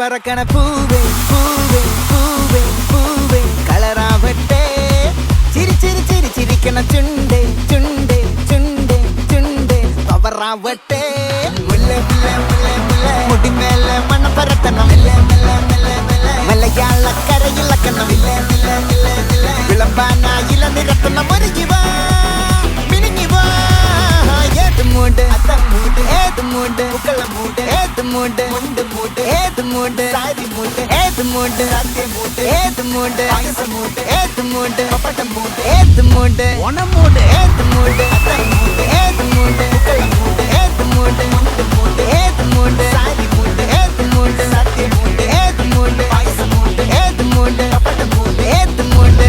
പറക്കണ പൂവേ പൂവേ പൂവേ പൂവേ കളറാവട്ടെ ചിരി ചിരി ചിരി ചിരിക്കണ ചുണ്ടേ ചുണ്ടേ ചുണ്ടേ ചുണ്ടേ പവറാവട്ടെ മുല്ല മുല്ല മുല്ല മുല്ല മുടിമേലെ മണ്ണ പരത്തണം മലയാള കരയിളക്കണം വിളമ്പാനായില നിരത്തണം ഒരുങ്ങി വാ മിനുങ്ങി വാ ഏത് മൂട് ഏത് മൂട് മൂട് ഏത് മൂട് മുണ്ട് മൂട് ഏത് മൂട് സാരി മൂട് ഏത് മൂട് സത്യമൂട് ഏത് മൂട് മൂട് ഏത് മൂട് പപ്പട്ടം മൂട് ഏത് മൂട് ഓണം മൂട് ഏത് മൂട് മൂട് ഏത് മൂട് മൂട് ഏത് മൂട് മുണ്ട് മൂട് ഏത് മൂട് സാരി മൂട് ഏത് മൂട് സത്യമൂട് ഏത് മൂട് മൂട് ഏത് മൂട് പപ്പട്ടം മൂട് ഏത് മൂട്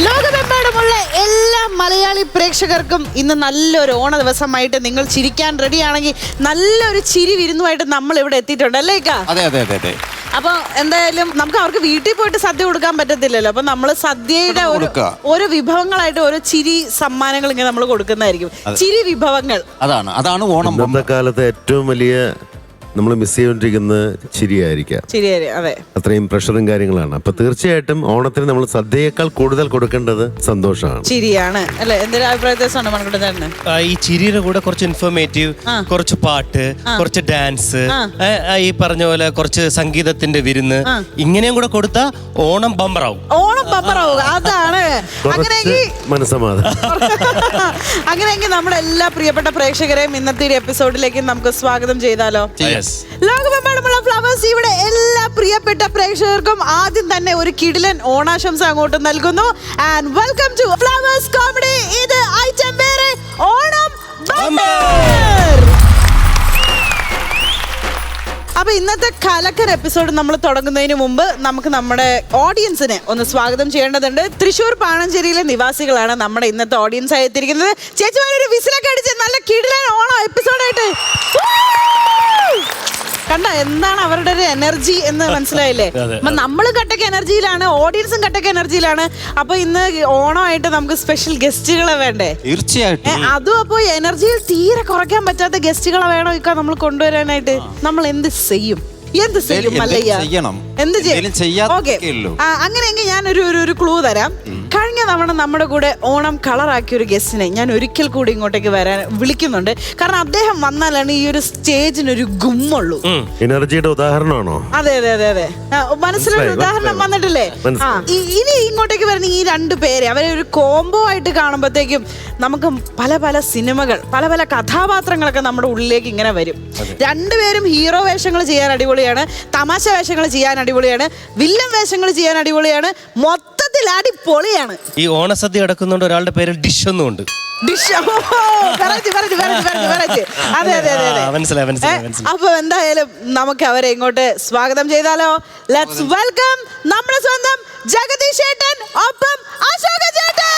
ലോകമെമ്പാടുമുള്ള എല്ലാ മലയാളി പ്രേക്ഷകർക്കും ഇന്ന് നല്ലൊരു ഓണ ദിവസമായിട്ട് നിങ്ങൾ ചിരിക്കാൻ റെഡിയാണെങ്കിൽ നല്ലൊരു ചിരി വിരുന്നുമായിട്ട് നമ്മൾ ഇവിടെ എത്തിയിട്ടുണ്ട് അല്ലേ? അതെ അതെ അതെ അതെ. അപ്പൊ എന്തായാലും നമുക്ക് അവർക്ക് വീട്ടിൽ പോയിട്ട് സദ്യ കൊടുക്കാൻ പറ്റത്തില്ലല്ലോ. അപ്പൊ നമ്മള് സദ്യയുടെ ഓരോ വിഭവങ്ങളായിട്ട് ഓരോ ചിരി സമ്മാനങ്ങൾ ഇങ്ങനെ നമ്മൾ കൊടുക്കുന്നതായിരിക്കും. ചിരി വിഭവങ്ങൾ അതാണ് ഓണം. ഇന്നത്തെ കാലത്ത് ഏറ്റവും വലിയ നമ്മൾ മിസ് ചെയ്തുകൊണ്ടിരിക്കുന്ന ചിരിയായിരിക്കാം. അതെ, അത്രയും പ്രഷറും കാര്യങ്ങളാണ്. അപ്പൊ തീർച്ചയായിട്ടും ഓണത്തിന് നമ്മൾ സദ്യയേക്കാൾ കൂടുതൽ കൊടുക്കേണ്ടത് സന്തോഷമാണ്, ചിരിയാണ് അല്ലെ? എന്തൊരു അഭിപ്രായത്താണ് മണക്കുട്ടൻ? ഈ ചിരിയുടെ കൂടെ കുറച്ച് ഇൻഫോർമേറ്റീവ്, കുറച്ച് പാട്ട്, കുറച്ച് ഡാൻസ്, ഈ പറഞ്ഞ പോലെ കുറച്ച് സംഗീതത്തിന്റെ വിരുന്ന്, ഇങ്ങനെയും കൂടെ കൊടുത്താ ഓണം ബമ്പറാവും. ഓണം ബമ്പറാവും, അതാണ്. മനസ്സമാധാനം. അങ്ങനെയെങ്കിൽ നമ്മുടെ എല്ലാ പ്രിയപ്പെട്ട പ്രേക്ഷകരെയും ഇന്നത്തെ ഒരു എപ്പിസോഡിലേക്ക് നമുക്ക് സ്വാഗതം ചെയ്താലോ? ലോകമെമ്പാടുമുള്ള ഫ്ലവേഴ്സ് ഇവിടെ എല്ലാ പ്രിയപ്പെട്ട പ്രേക്ഷകർക്കും ആദ്യം തന്നെ ഒരു കിടിലൻ ഓണാശംസ അങ്ങോട്ട് നൽകുന്നു. And welcome to Flowers comedy. ഇത് ഐറ്റം വേറെ ഓണം ബമ്പർ. അപ്പൊ ഇന്നത്തെ കലക്കൻ എപ്പിസോഡ് നമ്മൾ തുടങ്ങുന്നതിന് മുമ്പ് നമുക്ക് നമ്മുടെ ഓഡിയൻസിനെ ഒന്ന് സ്വാഗതം ചെയ്യേണ്ടതുണ്ട്. തൃശ്ശൂർ പാണഞ്ചേരിയിലെ നിവാസികളാണ് നമ്മുടെ ഇന്നത്തെ ഓഡിയൻസ് ആയി എത്തിയിരിക്കുന്നത്. ചേച്ചിമാരൊരു വിസിലൊക്കെ അടിച്ച് നല്ല കിടിലൻ ഓണം എപ്പിസോഡായിട്ട് കണ്ട എന്താണ് അവരുടെ ഒരു എനർജി എന്ന് മനസ്സിലായില്ലേ? അപ്പൊ നമ്മള് കട്ടക്ക് എനർജിയിലാണ്, ഓഡിയൻസും കട്ടക്ക് എനർജിയിലാണ്. അപ്പൊ ഇന്ന് ഓണമായിട്ട് നമുക്ക് സ്പെഷ്യൽ ഗസ്റ്റുകളെ വേണ്ടേ? തീർച്ചയായിട്ടും. അതും അപ്പൊ എനർജിയിൽ തീരെ കുറയ്ക്കാൻ പറ്റാത്ത ഗസ്റ്റുകളെ വേണോ ഇക്ക നമ്മൾ കൊണ്ടുവരാനായിട്ട്? നമ്മൾ എന്ത് ചെയ്യും? എന്ത് ചെയ്യും മല്ലയ്യ? എന്ത് ചെയ്യും? ഓക്കെ, അങ്ങനെയെങ്കിൽ ഞാൻ ഒരു ക്ലൂ തരാം. കഴിഞ്ഞ തവണ നമ്മുടെ കൂടെ ഓണം കളറാക്കിയ ഒരു ഗസ്റ്റിനെ ഞാൻ ഒരിക്കൽ കൂടി ഇങ്ങോട്ടേക്ക് വരാൻ വിളിക്കുന്നുണ്ട്. കാരണം അദ്ദേഹം വന്നാലാണ് ഈ ഒരു സ്റ്റേജിനൊരു ഗുമ്മുള്ളൂ. എനർജിയുടെ ഉദാഹരണമാണോ? അതെ അതെ അതെ അതെ, മനസ്സിലൊരു ഉദാഹരണം വന്നിട്ടില്ലേ? ഇനി ഇങ്ങോട്ടേക്ക് വരുന്ന ഈ രണ്ടു പേരെ അവരെ ഒരു കോംബോ ആയിട്ട് കാണുമ്പോഴത്തേക്കും നമുക്ക് പല പല സിനിമകൾ, പല പല കഥാപാത്രങ്ങളൊക്കെ നമ്മുടെ ഉള്ളിലേക്ക് ഇങ്ങനെ വരും. രണ്ടുപേരും ഹീറോ വേഷങ്ങൾ ചെയ്യാൻ അടിപൊളിയാണ്, തമാശ വേഷങ്ങൾ ചെയ്യാൻ അടിപൊളിയാണ്, വില്ലൻ വേഷങ്ങൾ ചെയ്യാൻ അടിപൊളിയാണ്, മൊത്തത്തിൽ അടിപൊളിയാണ്. ഈ ഓണസദ്യ അടക്കുന്നുണ്ട് ഒരാളുടെ പേര് ഡിഷ് ഒന്നും ഉണ്ട്. അപ്പൊ എന്തായാലും നമുക്ക് അവരെ ഇങ്ങോട്ട് സ്വാഗതം ചെയ്താലോ? ലെറ്റ്സ് വെൽക്കം നമ്മുടെ സ്വന്തം ജഗദീഷ് ചേട്ടൻ ഒപ്പം അശോക ചേട്ടൻ.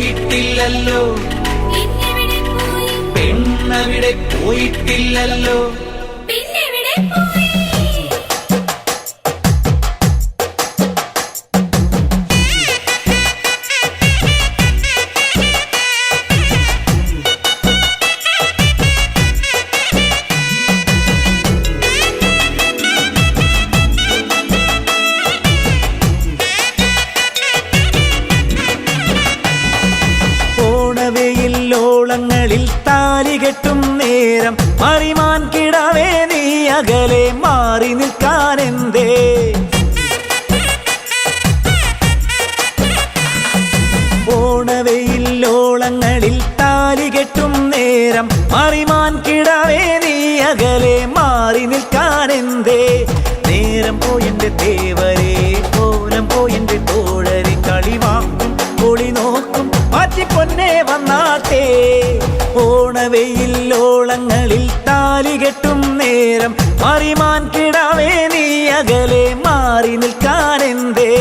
പോയിട്ടില്ലല്ലോ, പെണ്ണവിടെ പോയിട്ടില്ലല്ലോ. ഓണവെയിലോളങ്ങളിൽ താലി കെട്ടും നേരം മറിമാൻ കിടാവേ നീ അകലെ മാറി നിൽക്കാനെന്തേ? ഓണവെയിലോളങ്ങളിൽ താലി കെട്ടും നേരം മറിമാൻ കിടാവേ നീ അകലെ മാറി നിൽക്കാനെന്തേ? നേരം പോയെന്റെ തേവരെ, കോലം പോയെന്റെ തോഴരെ, കളിവാക്കും പൊളി നോക്കും മാറ്റി പൊന്നെ വന്നാട്ടെ. ഓണവെയിലോളങ്ങളിൽ താലി കെട്ടും നേരം മറിമാൻ കിടാവേ നീ അകലെ മാറി നിൽക്കാനെന്തേ?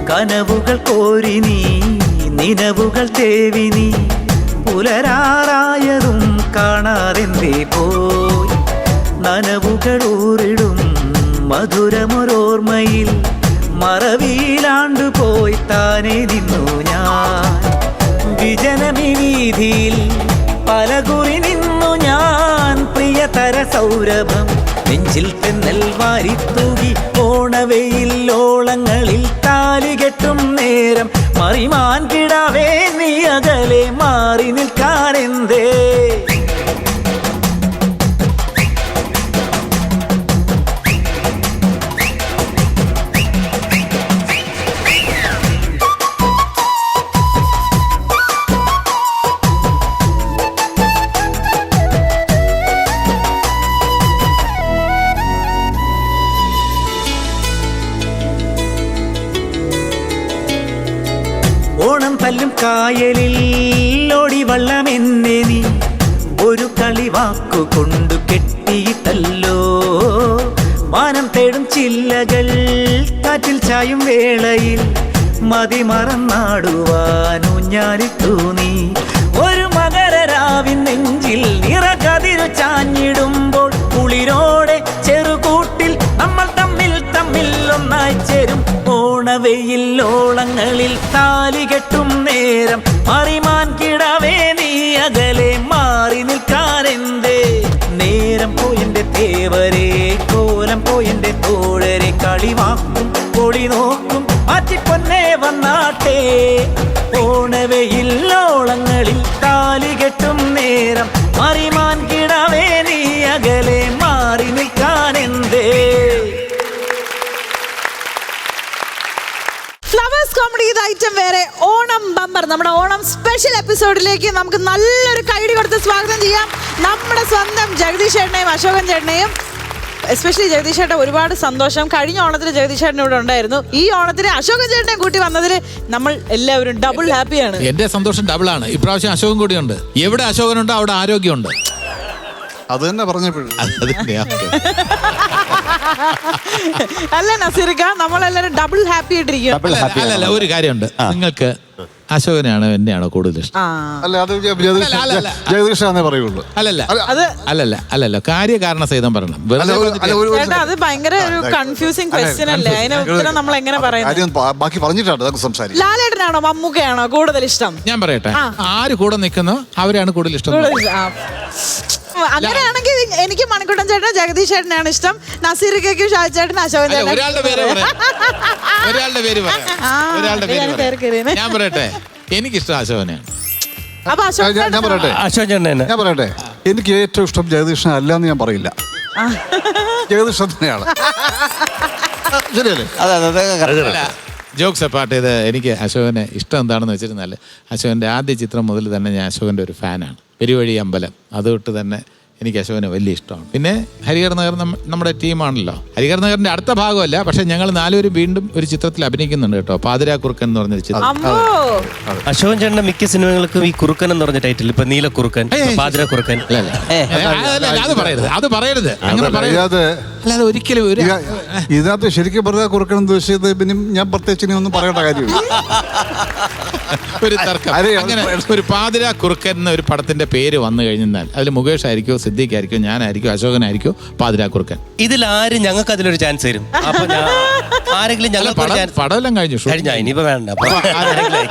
കനവുകൾ കോരി നീ, നിലവുകൾ തേവി നീ, പുലരാറായതും കാണാതെന്തേ പോയി? നനവുകൾ ഊറിടും മധുരമൊരോർമ്മയിൽ മറവിയിലാണ്ടു പോയി താനെ നിന്നു ഞാൻ. വിജനമി വീതിയിൽ പലകുറി നിന്നു ഞാൻ, പ്രിയതര സൗരഭം നെഞ്ചിൽ തെന്നൽ വാരിത്തൂകി. ഓണവെയിലോളങ്ങളിൽ താലി കെട്ടും നേരം മറിമാൻ കിടാവേ നീ അകലെ മാറി നിൽക്കാനെന്തേ? ഓണം തല്ലും കായലിൽ ഓടിവള്ളമെന്നെ നീ ഒരു കളിവാക്കു കൊണ്ടു കെട്ടിയിട്ടല്ലോ. മാനം തേടും ചില്ലകൾ കാറ്റിൽ ചായും വേളയിൽ മതിമറന്നാടുവാനൂഞ്ഞാലിട്ടു നീ. ഒരു മകരരാവിൻ നെഞ്ചിൽ നിറകതിരു ചാഞ്ഞിടുമ്പോൾ കുളിരോടെ ചെറുകൂട്ടിൽ നമ്മൾ തമ്മിൽ തമ്മിൽ ഒന്നായി ചേരും. ഓണവെയിലോളങ്ങളിൽ താലി കെട്ടും നേരം മറിമാൻ കിടാവേ നീ അകലെ മാറി നിൽക്കാനെന്തേ? നേരം പോയെന്റെ തേവരെ, കോലം പോയെന്റെ തോഴരെ, കളിവാക്കും പൊളി നോക്കും മാറ്റി പൊന്നെ വന്നാട്ടെ. ഓണവെയിലോളങ്ങളിൽ താലി കെട്ടും നേരം മറിമാൻ കിടാവേ നീ അകലെ മാറി നിൽക്കാനെന്തേ? ഫ്ലവേഴ്സ് കോമഡി ഐറ്റം വേറെ ഓണം ബമ്പർ, നമ്മുടെ ഓണം സ്പെഷ്യൽ എപ്പിസോഡിലേക്ക് നമുക്ക് നല്ലൊരു കൈഡി കൊടുത്ത് സ്വാഗതം ചെയ്യാം നമ്മുടെ സ്വന്തം ജഗദീഷ് ചേട്ടനെയും അശോകൻ ചേട്ടനെയും. എസ്പെഷ്യലി ജഗദീഷ് ചേട്ടൻ ഒരുപാട് സന്തോഷം. കഴിഞ്ഞ ഓണത്തിന് ജഗദീഷ് ചേട്ടൻ ഇവിടെ ഉണ്ടായിരുന്നു. ഈ ഓണത്തിന് അശോകൻ ചേട്ടനെ കൂട്ടി വന്നതിൽ നമ്മൾ എല്ലാവരും ഡബിൾ ഹാപ്പിയാണ്. എന്റെ സന്തോഷം ഡബിൾ ആണ്. ഇപ്രാവശ്യം അശോകൻ കൂടിയുണ്ട്. എവിടെ അശോകനുണ്ടോ അവിടെ ആരോഗ്യമുണ്ട്. അത് തന്നെ പറഞ്ഞപ്പോഴും അല്ല നസീർക്ക, നമ്മളെല്ലാരും ഡബിൾ ഹാപ്പി ആയിട്ടിരിക്കും. അല്ലല്ല, ഒരു കാര്യമുണ്ട്. നിങ്ങൾക്ക് അശോകനെയാണോ എന്നെയാണോ കൂടുതൽ ഇഷ്ടം? അല്ല, അത് ജഗദീഷാന്നേ പറയുള്ളൂ. അല്ലല്ല, കാര്യകാരണ സഹിതം പറയണം. ചേട്ടാ, അത് ഭയങ്കര ഒരു കൺഫ്യൂസിങ് ക്വസ്റ്റ്യൻ അല്ലേ? അതിന് ഉത്തരം നമ്മൾ എങ്ങനെ പറയുന്നത്? ബാക്കി പറഞ്ഞിട്ടാണ് സംസാരിക്കും. ലാലേട്ടനാണോ മമ്മൂക്കയാണോ കൂടുതൽ ഇഷ്ടം? ഞാൻ പറയട്ടെ, ആര് കൂടെ നിൽക്കുന്നോ അവരെയാണ് കൂടുതൽ ഇഷ്ടം. അങ്ങനെയാണെങ്കിൽ എനിക്ക് മണിക്കുട്ടൻ ചേട്ടൻ ജഗദീഷ് ചേട്ടനാണ് ഇഷ്ടം. നസീർക്കും ഷാജി ചേട്ടൻ അശോകൻ ചേട്ടൻ. ഒരാളുടെ പേര് പറയാം. ഞാൻ പറയട്ടെ, എനിക്കിഷ്ടം അശോകനെയാണ്. അപ്പൊ ഞാൻ പറയട്ടെ, എനിക്ക് ഏറ്റവും ഇഷ്ടം ജഗദീഷിനെ അല്ലാന്ന് ഞാൻ പറയില്ല. ജഗദീഷ് തന്നെയാണ്. ശരിയല്ലേ? ജോക്സ് അപ്പാർട്ട്, ഇത് എനിക്ക് അശോകനെ ഇഷ്ടം എന്താണെന്ന് വെച്ചിരുന്നാൽ, അശോകൻ്റെ ആദ്യ ചിത്രം മുതൽ തന്നെ ഞാൻ അശോകൻ്റെ ഒരു ഫാനാണ്. പെരുവഴി അമ്പലം, അതുതൊട്ട് തന്നെ എനിക്ക് അശോകനെ വലിയ ഇഷ്ടമാണ്. പിന്നെ ഹരിഹർ നഗർ നമ്മുടെ ടീമാണല്ലോ. ഹരിഹർ നഗറിന്റെ അടുത്ത ഭാഗമല്ല, പക്ഷെ ഞങ്ങൾ 4 പേരും വീണ്ടും ഒരു ചിത്രത്തിൽ അഭിനയിക്കുന്നുണ്ട് കേട്ടോ. പാതിരാ കുറുക്കൻ എന്ന് പറഞ്ഞൊരു ചിത്രം. അശോകൻ ചേട്ടന്റെ മിക്ക സിനിമകൾക്കും ഈ കുറുക്കൻ എന്ന് പറഞ്ഞ ടൈറ്റിൽ, ഇപ്പൊ നീല കുറുക്കൻ, പാതിര കുറുക്കൻ. അത് പറയരുത് അങ്ങനെ പറയാതെ. അല്ലാതെ ഒരിക്കലും ഇതിനകത്ത് ശരിക്കും പറഞ്ഞാൽ കുറുക്കണം ഉദ്ദേശിച്ചത് പിന്നെ ഞാൻ പ്രത്യേകിച്ച് ഇനി ഒന്നും പറയേണ്ട കാര്യമില്ല. ഒരു തർക്കം അങ്ങനെ ഒരു പാതിരാ കുറുക്കൻ എന്ന ഒരു പടത്തിന്റെ പേര് വന്നു കഴിഞ്ഞാൽ അതിൽ മുകേഷ് ആയിരിക്കോ, സിദ്ദീഖ് ആയിരിക്കോ, ഞാനായിരിക്കോ, അശോകനായിരിക്കോ പാതിരാ കുറുക്കൻ. ഇതിലാരും ഞങ്ങൾക്ക് അതിലൊരു ചാൻസ് തരും. ആരെങ്കിലും പടമെല്ലാം കഴിഞ്ഞു. ഇനിയിപ്പോ വേണ്ട.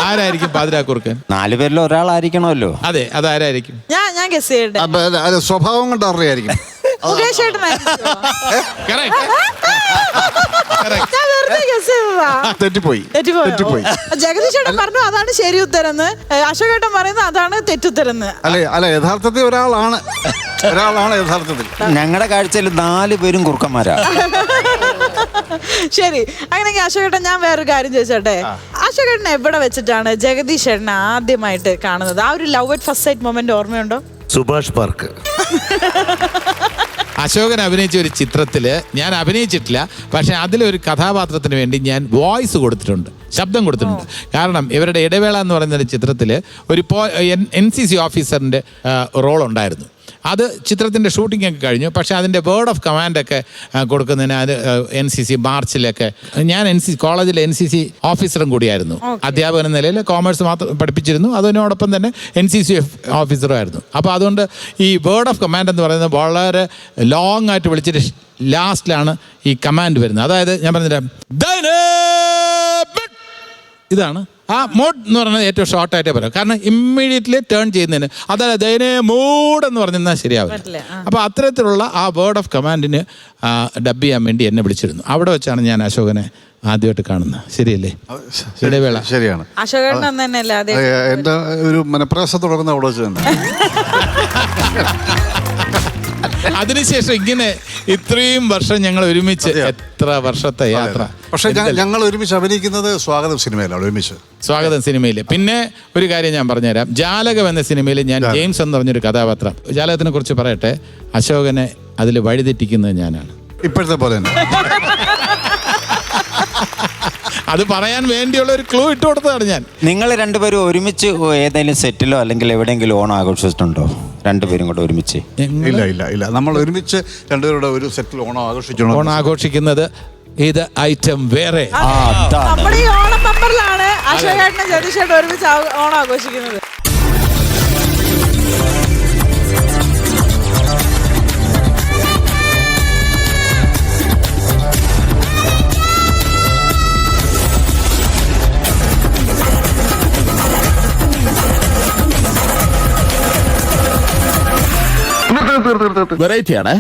ആരായിരിക്കും പാതിരാ കുറുക്കൻ? 4 പേരിൽ ഒരാളായിരിക്കണമല്ലോ. അതെ, അതാരായിരിക്കും? ഞാൻ ഗസ് ചെയ്യട്ടെ. സ്വഭാവം കൊണ്ട് അറിയായിരിക്കും. തെറ്റിപ്പോയി. ജഗദീഷ് ചേട്ടൻ പറഞ്ഞു അതാണ് ശരി ഉത്തരം, അശോകേട്ടൻ പറയുന്നത് അതാണ് തെറ്റുത്തരം. അല്ല യഥാർത്ഥത്തിൽ ഒരാളാണ് യഥാർത്ഥത്തിൽ. ഞങ്ങളുടെ കാഴ്ചയിൽ 4 പേരും കുറുക്കന്മാരാ. ശരി, അങ്ങനെയെങ്കിൽ അശോകേട്ടൻ ഞാൻ വേറൊരു കാര്യം ചോദിച്ചോട്ടെ. അശോകേട്ടൻ എവിടെ വെച്ചിട്ടാണ് ജഗദീഷ് ചേട്ടനെ ആദ്യമായിട്ട് കാണുന്നത്? ആ ഒരു love at first sight moment ഓർമ്മയുണ്ടോ? സുഭാഷ് പാർക്ക്. അശോകൻ അഭിനയിച്ച ഒരു ചിത്രത്തില് ഞാൻ അഭിനയിച്ചിട്ടില്ല, പക്ഷെ അതിലൊരു കഥാപാത്രത്തിന് വേണ്ടി ഞാൻ വോയിസ് കൊടുത്തിട്ടുണ്ട്, ശബ്ദം കൊടുത്തിട്ടുണ്ട്. കാരണം ഇവരുടെ ഇടവേള എന്ന് പറയുന്ന ഒരു ചിത്രത്തില് ഒരു NCC ഓഫീസറിന്റെ റോൾ ഉണ്ടായിരുന്നു. അത് ചിത്രത്തിൻ്റെ ഷൂട്ടിംഗ് ഒക്കെ കഴിഞ്ഞു. പക്ഷേ അതിൻ്റെ വേർഡ് ഓഫ് കമാൻഡൊക്കെ കൊടുക്കുന്നതിന് അത് NCC മാർച്ചിലൊക്കെ ഞാൻ കോളേജിലെ NCC ഓഫീസറും കൂടിയായിരുന്നു. അധ്യാപകൻ എന്ന നിലയിൽ കോമേഴ്സ് മാത്രം പഠിപ്പിച്ചിരുന്നു, അതിനോടൊപ്പം തന്നെ NCC ഓഫീസറും ആയിരുന്നു. അപ്പോൾ അതുകൊണ്ട് ഈ വേർഡ് ഓഫ് കമാൻഡ് എന്ന് പറയുന്നത് വളരെ ലോങ് ആയിട്ട് വിളിച്ചിട്ട് ലാസ്റ്റിലാണ് ഈ കമാൻഡ് വരുന്നത്. അതായത് ഞാൻ പറഞ്ഞില്ല, ഇതാണ് ആ മോഡ് എന്ന് പറയുന്നത് ഏറ്റവും ഷോർട്ടായിട്ടേ പറയാം. കാരണം ഇമ്മീഡിയറ്റ്ലി ടേൺ ചെയ്യുന്നതിന് അതല്ല ദൈനേ മൂഡ് എന്ന് പറഞ്ഞാൽ ശരിയാവില്ല. അപ്പോൾ അത്തരത്തിലുള്ള ആ വേർഡ് ഓഫ് കമാൻഡിന് ഡബ് ചെയ്യാൻ വേണ്ടി എന്നെ വിളിച്ചിരുന്നു. അവിടെ വെച്ചാണ് ഞാൻ അശോകനെ ആദ്യമായിട്ട് കാണുന്നത്. ശരിയല്ലേ? ഇടവേള ശരിയാണ്. എൻ്റെ ഒരു മനപ്രയാസം തുടങ്ങുന്ന അവിടെ വെച്ച് തന്നെ. അതിനുശേഷം ഇങ്ങനെ ഇത്രയും വർഷം ഞങ്ങൾ ഒരുമിച്ച്, എത്ര വർഷത്തെ യാത്ര. പക്ഷെ ഞങ്ങൾ ഒരുമിച്ച് അഭിനയിക്കുന്നത് സ്വാഗതം സിനിമയിലാണ് ഒരുമിച്ച്. സ്വാഗതം സിനിമയിൽ. പിന്നെ ഒരു കാര്യം ഞാൻ പറഞ്ഞുതരാം. ജാലകം എന്ന സിനിമയിൽ ഞാൻ ജെയിംസ് എന്ന് പറഞ്ഞൊരു കഥാപാത്രം. ജാലകത്തിനെ കുറിച്ച് പറയട്ടെ. അശോകനെ അതിൽ വഴിതെറ്റിക്കുന്നത് ഞാനാണ്. ഇപ്പോഴത്തെ പോലെ തന്നെ. അത് പറയാൻ വേണ്ടിയുള്ള ഒരു ക്ലൂ ഇട്ട് കൊടുത്തതാണ് ഞാൻ. നിങ്ങൾ 2 പേരും ഒരുമിച്ച് ഏതെങ്കിലും സെറ്റിലോ അല്ലെങ്കിൽ എവിടെയെങ്കിലും ഓണം ആഘോഷിച്ചിട്ടുണ്ടോ? 2 പേരും കൂടെ ഒരുമിച്ച്? ഇല്ല. നമ്മൾ ഒരുമിച്ച് 2 പേരുടെ ഒരു സെറ്റിൽ ഓണം ആഘോഷിച്ചു. ഓണം ആഘോഷിക്കുന്നത് ഇത് ഐറ്റം വേറെ. നമ്മുടെ ഈ ഓണം ബമ്പറിലാണ് അശോകേട്ടനും ജഗദീഷേട്ടനും ഒരുമിച്ച് ഓണം ആഘോഷിക്കുന്നത്. വെറൈറ്റി ആണ്.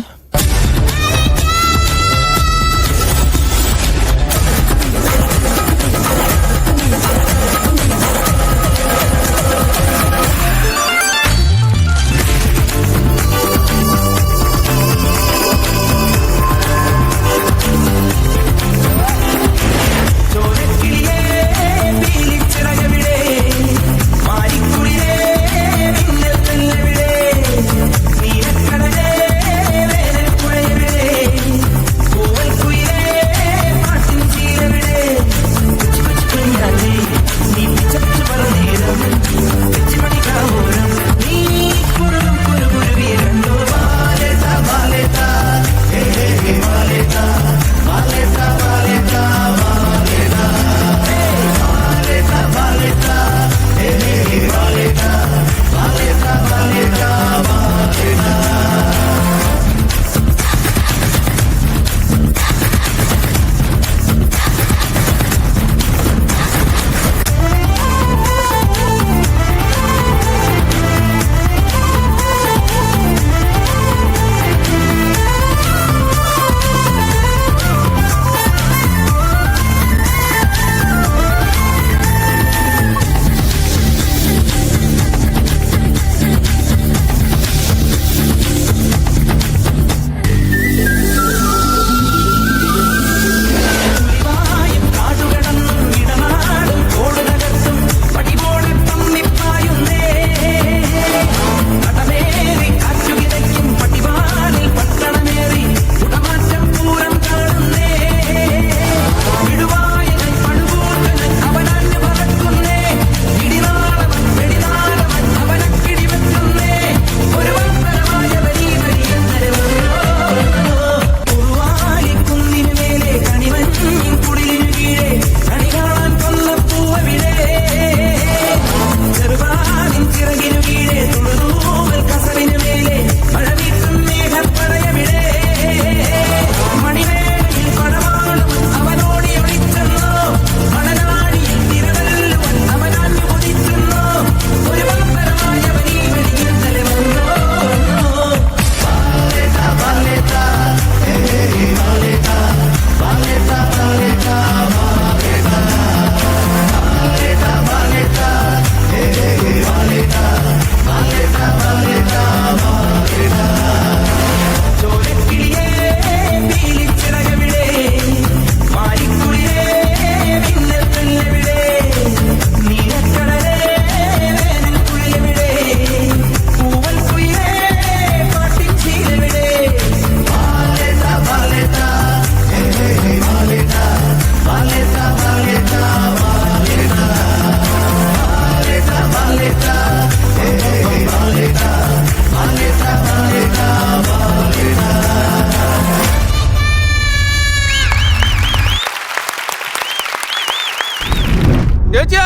ചേച്ചി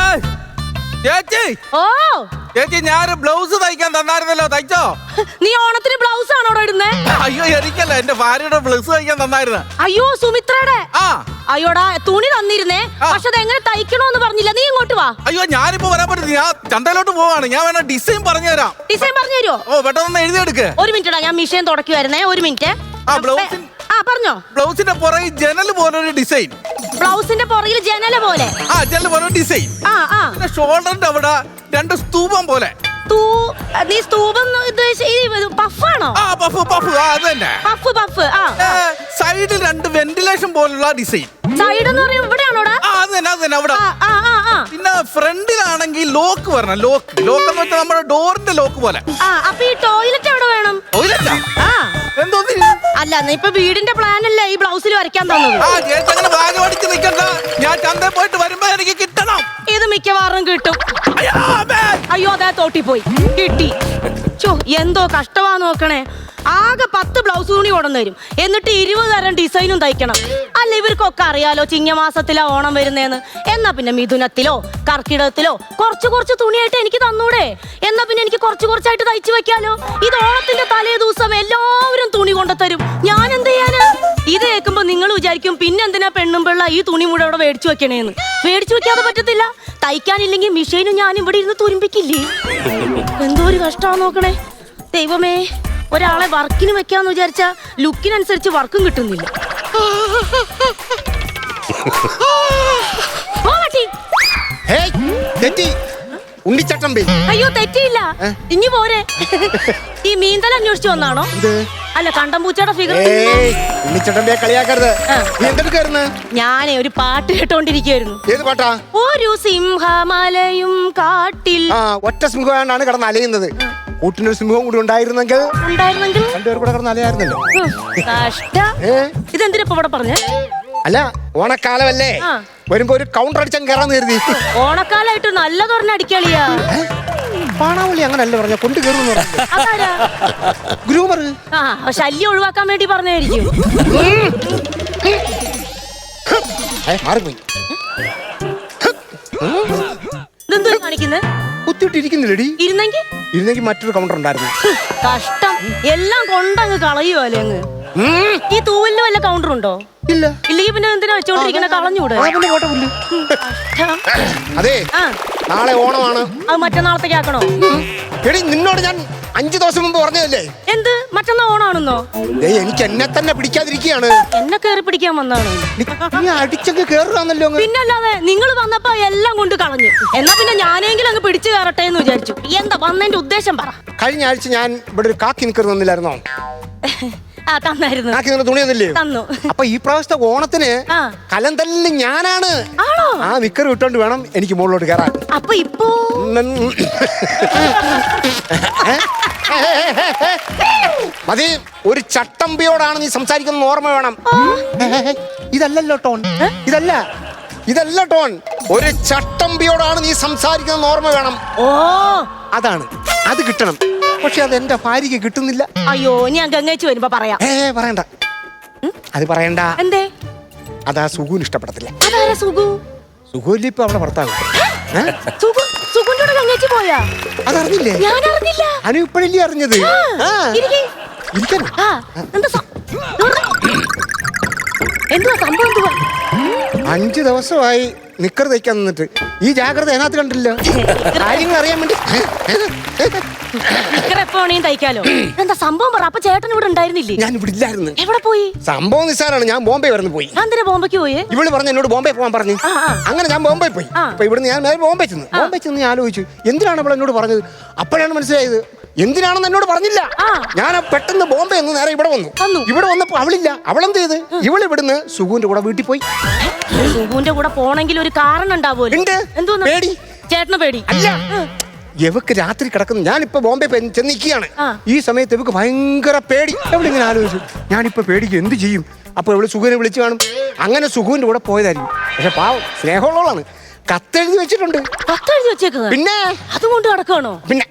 ചേച്ചി ഓ ചേച്ചി ഞാൻ ബ്ലൗസ് തയ്ക്കാൻ തന്നായിരുന്നല്ലോ, തയ്ച്ചോ? നീ ഓണത്തിന് ബ്ലൗസ് ആണോ ഇടുന്നേ? അയ്യോ എനിക്കല്ല, എന്റെ ഭാര്യയുടെ ബ്ലൗസ് തയ്ക്കാൻ തന്നായിരുന്നു. അയ്യോ സുമിത്രയുടെ. ആ അയ്യോടാ തുണി തന്നിരുന്നേ, പക്ഷെ അതെങ്ങനെ തയ്ക്കണോന്ന് പറഞ്ഞില്ല. നീ ഇങ്ങോട്ട് വാ. അയ്യോ ഞാനിപ്പോ വരാൻ പറ്റില്ല, ഞാൻ ചന്തയിലോട്ട് പോവാണ്. ഞാൻ വേണ ഡിസൈൻ പറഞ്ഞു തരാം. ഡിസൈൻ പറഞ്ഞു തരുമോ? ഓ പെട്ടെന്ന് എഴുതിയെടുക്ക്. ഒരു മിനിറ്റ്, ഞാൻ മിഷൻ തുടക്കുവായിരുന്നേ. ഒരു മിനിറ്റ്. പറഞ്ഞോ. ബ്ലൗസിന്റെ പുറകിൽ ജനൽ പോലെ ഒരു ഡിസൈൻ. ബ്ലൗസിന്റെ പുറകിൽ ജനല പോലെ. ആ ജനൽ പോലെ ഡിസൈൻ. പിന്നെ ഷോൾഡറിന്റെ അവിടെ 2 സ്തൂപം പോലെ. നീ സ്തൂപം പഫാണോ? ആ പഫ് പഫ്, അത് തന്നെ. Puff puff. സൈഡിൽ 2 വെന്റിലേഷൻ പോലുള്ള ഡിസൈൻ. സൈഡ് എന്ന് പറയുമ്പോ ഇവിടെയാണോടാ? അത് തന്നെ അവിടെ. പിന്നെ ഫ്രണ്ടിലാണെങ്കിൽ ലോക്ക് വരണം. ലോക്ക് ലോക്ക് എന്ന് വെച്ചാൽ നമ്മുടെ ഡോറിന്റെ ലോക്ക് പോലെ. അപ്പൊ ഈ ടോയ്ലറ്റ് എവിടെ വേണം? ടോയ്ലറ്റാ? എന്തോ അല്ല, ഇപ്പൊ വീടിന്റെ പ്ലാൻ അല്ലേ ഈ ബ്ലൗസിൽ വരയ്ക്കാൻ തന്നത്? ആ ചേച്ചി അങ്ങനെ ഭാഗ്യമടിച്ച് നിൽക്കണ്ട, ഞാൻ ചന്തയിൽ പോയിട്ട് വരുമ്പോ എനിക്ക് കിട്ടണം. ഇത് മിക്കവാറും കിട്ടും. അയ്യോ അതാ തോട്ടി പോയി കിട്ടി. എന്തോ കഷ്ടമാ നോക്കണേ. ആകെ 10 ബ്ലൗസ് തുണി കൊണ്ടുവന്ന് തരും, എന്നിട്ട് 20 തരം ഡിസൈനും തയ്ക്കണം. അല്ല ഇവർക്കൊക്കെ അറിയാലോ ചിങ്ങമാസത്തിലാ ഓണം വരുന്നേന്ന്. എന്നാ പിന്നെ മിഥുനത്തിലോ കർക്കിടകത്തിലോ കുറച്ച് തുണിയായിട്ട് എനിക്ക് തന്നൂടെ? എന്നാ പിന്നെ എനിക്ക് കുറച്ചായിട്ട് തയ്ച്ചു വെക്കാലോ. ഇത് ഓണത്തിന്റെ തലേ ദിവസം എല്ലാവരും തുണി കൊണ്ടുതരും, ഞാൻ എന്ത് ചെയ്യാനാ? ഇത് കേൾക്കുമ്പോ നിങ്ങൾ വിചാരിക്കും പിന്നെന്തിനാ പെണ്ണും പിള്ള ഈ തുണി മുഴുവൻ അവിടെ മേടിച്ചു വെക്കണേന്ന്. മേടിച്ചു വെക്കാതെ പറ്റത്തില്ല. തയ്ക്കാനില്ലെങ്കിൽ മിഷീനും ഞാൻ ഇവിടെ ഇരുന്ന് തുരുമ്പിക്കില്ലേ? എന്തോ ഒരു കഷ്ടമാ നോക്കണേ. ദൈവമേ, ഒരാളെ വർക്കിന് വെക്കാന്ന് വിചാരിച്ച ലുക്കിനനുസരിച്ച് വർക്കും കിട്ടുന്നില്ല. അയ്യോ തെറ്റിയില്ല, ഇനി പോരെ. ഈ മീന്തല അന്വേഷിച്ചു വന്നാണോ? അല്ല കണ്ടംപൂച്ചയുടെ ഫിഗർ. ഞാനേ ഒരു പാട്ട് കേട്ടോണ്ടിരിക്കുവായിരുന്നു. ഏത് പാട്ടാ? ഒരു സിംഹമലയും കാട്ടിൽ. ഒറ്റ സിംഹമാണ് കിടന്ന് അലയുന്നത്. കൂട്ടിനൊരു സിംഹവും കൂടി ഉണ്ടായിരുന്നെങ്കിൽ രണ്ടുപേർ കൂടെ കിടന്ന് അലയായിരുന്നല്ലോ. ഇതെന്തിനാ ഇവിടെ പറഞ്ഞേ? അല്ല ഓണക്കാലമല്ലേ, വരുമ്പോ ഒരു കൗണ്ടർ അടിച്ചാൽ കയറാന്ന് കരുതി. ഓണക്കാലായിട്ട് നല്ലതൊരെണ്ണം അടിക്കളിയാ. പാണാവളി അങ്ങനല്ല പറഞ്ഞ കൊണ്ട് കയറുന്നു. ഗ്രൂമർ ശല്യം ഒഴിവാക്കാൻ വേണ്ടി പറഞ്ഞായിരിക്കും. മാറിപ്പോയി. ഇതെന്തോ കാണിക്കുന്നത്? കുത്തിയിട്ടിരിക്കുന്നില്ലടി. ഇരുന്നെങ്കിൽ മറ്റൊരു കൗണ്ടർ ഉണ്ടായിരുന്നു. കഷ്ടം, എല്ലാം കൊണ്ടങ്ങ് കളയുവല്ലേ അങ്ങ്. ഈ തൂവലിന് വല്ല കൗണ്ടർ ഉണ്ടോ? ഇല്ല. ഇല്ലെങ്കിൽ പിന്നെ എന്തിനാ വെച്ചോണ്ടിരിക്കണ? കളഞ്ഞൂടെ? അതെ നാളെ ഓണമാണ്. അത് മറ്റന്നാളത്തേക്ക് ആക്കണോ? എടി നിന്നോട് ഞാൻ 5 ദിവസം മുമ്പ് പറഞ്ഞതല്ലേ. എന്ത് മറ്റന്നാ ഓണാണെന്നോ? എനിക്ക് എന്നെ തന്നെ പിടിക്കാതിരിക്കുകയാണ്. എന്നെ കേറി പിടിക്കാൻ വന്നാണ്. നീ അടിച്ചങ്ങ് കേറാന്നല്ലോ. പിന്നല്ലാതെ നിങ്ങൾ വന്നപ്പോ എല്ലാം കൊണ്ട് കളഞ്ഞു. എന്നാ പിന്നെ ഞാനെങ്കിലും അങ്ങ് പിടിച്ചു കയറട്ടെ എന്ന് വിചാരിച്ചു. എന്താ വന്നതിന്റെ ഉദ്ദേശം പറ. കഴിഞ്ഞ ആഴ്ച ഞാൻ ഇവിടെ ഒരു കാക്കി നിക്കർ തന്നില്ലായിരുന്നോ? തന്നായിരുന്നു. തുണിയൊന്നില്ലേ? തന്നു. അപ്പൊ ഈ പ്രാവശ്യത്തെ ഓണത്തിന് കലന്തല്ലിൽ ഞാനാണ്. ആ നിക്കർ വിട്ടോണ്ട് വേണം എനിക്ക് മുകളിലോട്ട് കയറാൻ. അപ്പൊ ഇപ്പോ മതി. ഒരു ചട്ടമ്പിയോടാണ് നീ സംസാരിക്കുന്നത് ഓർമ്മ വേണം. ഇതല്ലല്ലോ ടോൺ. ഇതല്ല ടോൺ. ഒരു ചട്ടമ്പിയോടാണ് നീ സംസാരിക്കുന്നത് ഓർമ്മ വേണം. അതാണ്, അത് കിട്ടണം. പക്ഷെ അത് എന്റെ ഭാര്യക്ക് കിട്ടുന്നില്ല. അയ്യോ ഞാൻ ഗംഗേച്ചു വരുമ്പോ പറയാം. പറയണ്ട, അത് പറയണ്ട. എന്തേ? അതാ സുഖുവിന് ഇഷ്ടപ്പെടത്തില്ല. സുഖുവില്ല ഇപ്പൊ അവളെ ഭർത്താവ്. പോയാ അതറിഞ്ഞില്ലേ? ഞാൻ അറിഞ്ഞില്ല. അനു ഇപ്പഴല്ലേ അറിഞ്ഞത്. എന്തുവാ സംഭവം? 5 ദിവസമായി നിക്കർ തയ്ക്കാൻ നിന്നിട്ട് ഈ ജാഗ്രത അതിനകത്ത് കണ്ടില്ല. കാര്യങ്ങൾ അറിയാൻ വേണ്ടി എപ്പോഴേയും തയ്ക്കാലോ. എന്താ സംഭവം പറ. അപ്പൊ ചേട്ടൻ ഇവിടെ ഉണ്ടായിരുന്നില്ലേ? ഞാൻ ഇവിടെ ഇല്ലായിരുന്നു. എവിടെ പോയി? സംഭവം നിസ്സാരാണ്. ഞാൻ ബോംബെ വരെ പോയി. എന്തിനാ ബോംബെക്ക് പോയി? ഇവള് പറഞ്ഞു എന്നോട് ബോംബെ പോകാൻ പറഞ്ഞു. അങ്ങനെ ഞാൻ ബോംബെ പോയി. അപ്പൊ ഇവിടുന്ന് ഞാൻ ബോംബെ ചെന്ന് ഞാൻ ആലോചിച്ചു എന്തിനാണ് അവൾ എന്നോട് പറഞ്ഞത്. അപ്പോഴാണ് മനസ്സിലായത് എന്തിനാണെന്ന് എന്നോട് പറഞ്ഞില്ല. ഞാൻ പെട്ടെന്ന് ബോംബെ ഒന്ന് നേരെ ഇവിടെ വന്നു. ഇവിടെ വന്നപ്പോ അവളില്ല. അവളെന്ത് ചെയ്ത് ഇവള് ഇവിടുന്ന് സുഖുവിന്റെ കൂടെ വീട്ടിൽ പോയി. സുഖുവിന്റെ കൂടെ പോണെങ്കിൽ ഒരു കാരണം ഉണ്ടാവുമല്ലോ. എന്തോന്ന്? പേടി. ചേട്ടന് പേടി? അല്ല, ഇവക്ക് രാത്രി കിടക്കുന്നു. ഞാനിപ്പോ ബോംബെ ചെന്നിരിക്കുകയാണ്. ഈ സമയത്ത് ഇവക്ക് ഭയങ്കര പേടി. എവിടെങ്ങനെ ആലോചിച്ചു ഞാനിപ്പോ പേടിക്കും, എന്ത് ചെയ്യും? അപ്പൊ ഇവള് സുഖുവിനെ വിളിച്ചു കാണും. അങ്ങനെ സുഖുവിന്റെ കൂടെ പോയതായിരിക്കും. പക്ഷെ പാവം സ്നേഹമുള്ളതാണ്. കത്തെഴുതി വെച്ചിട്ടുണ്ട്. കത്തെഴുതി വെച്ചേക്കുക? പിന്നെ അതുകൊണ്ട് നടക്കണോ? പിന്നെ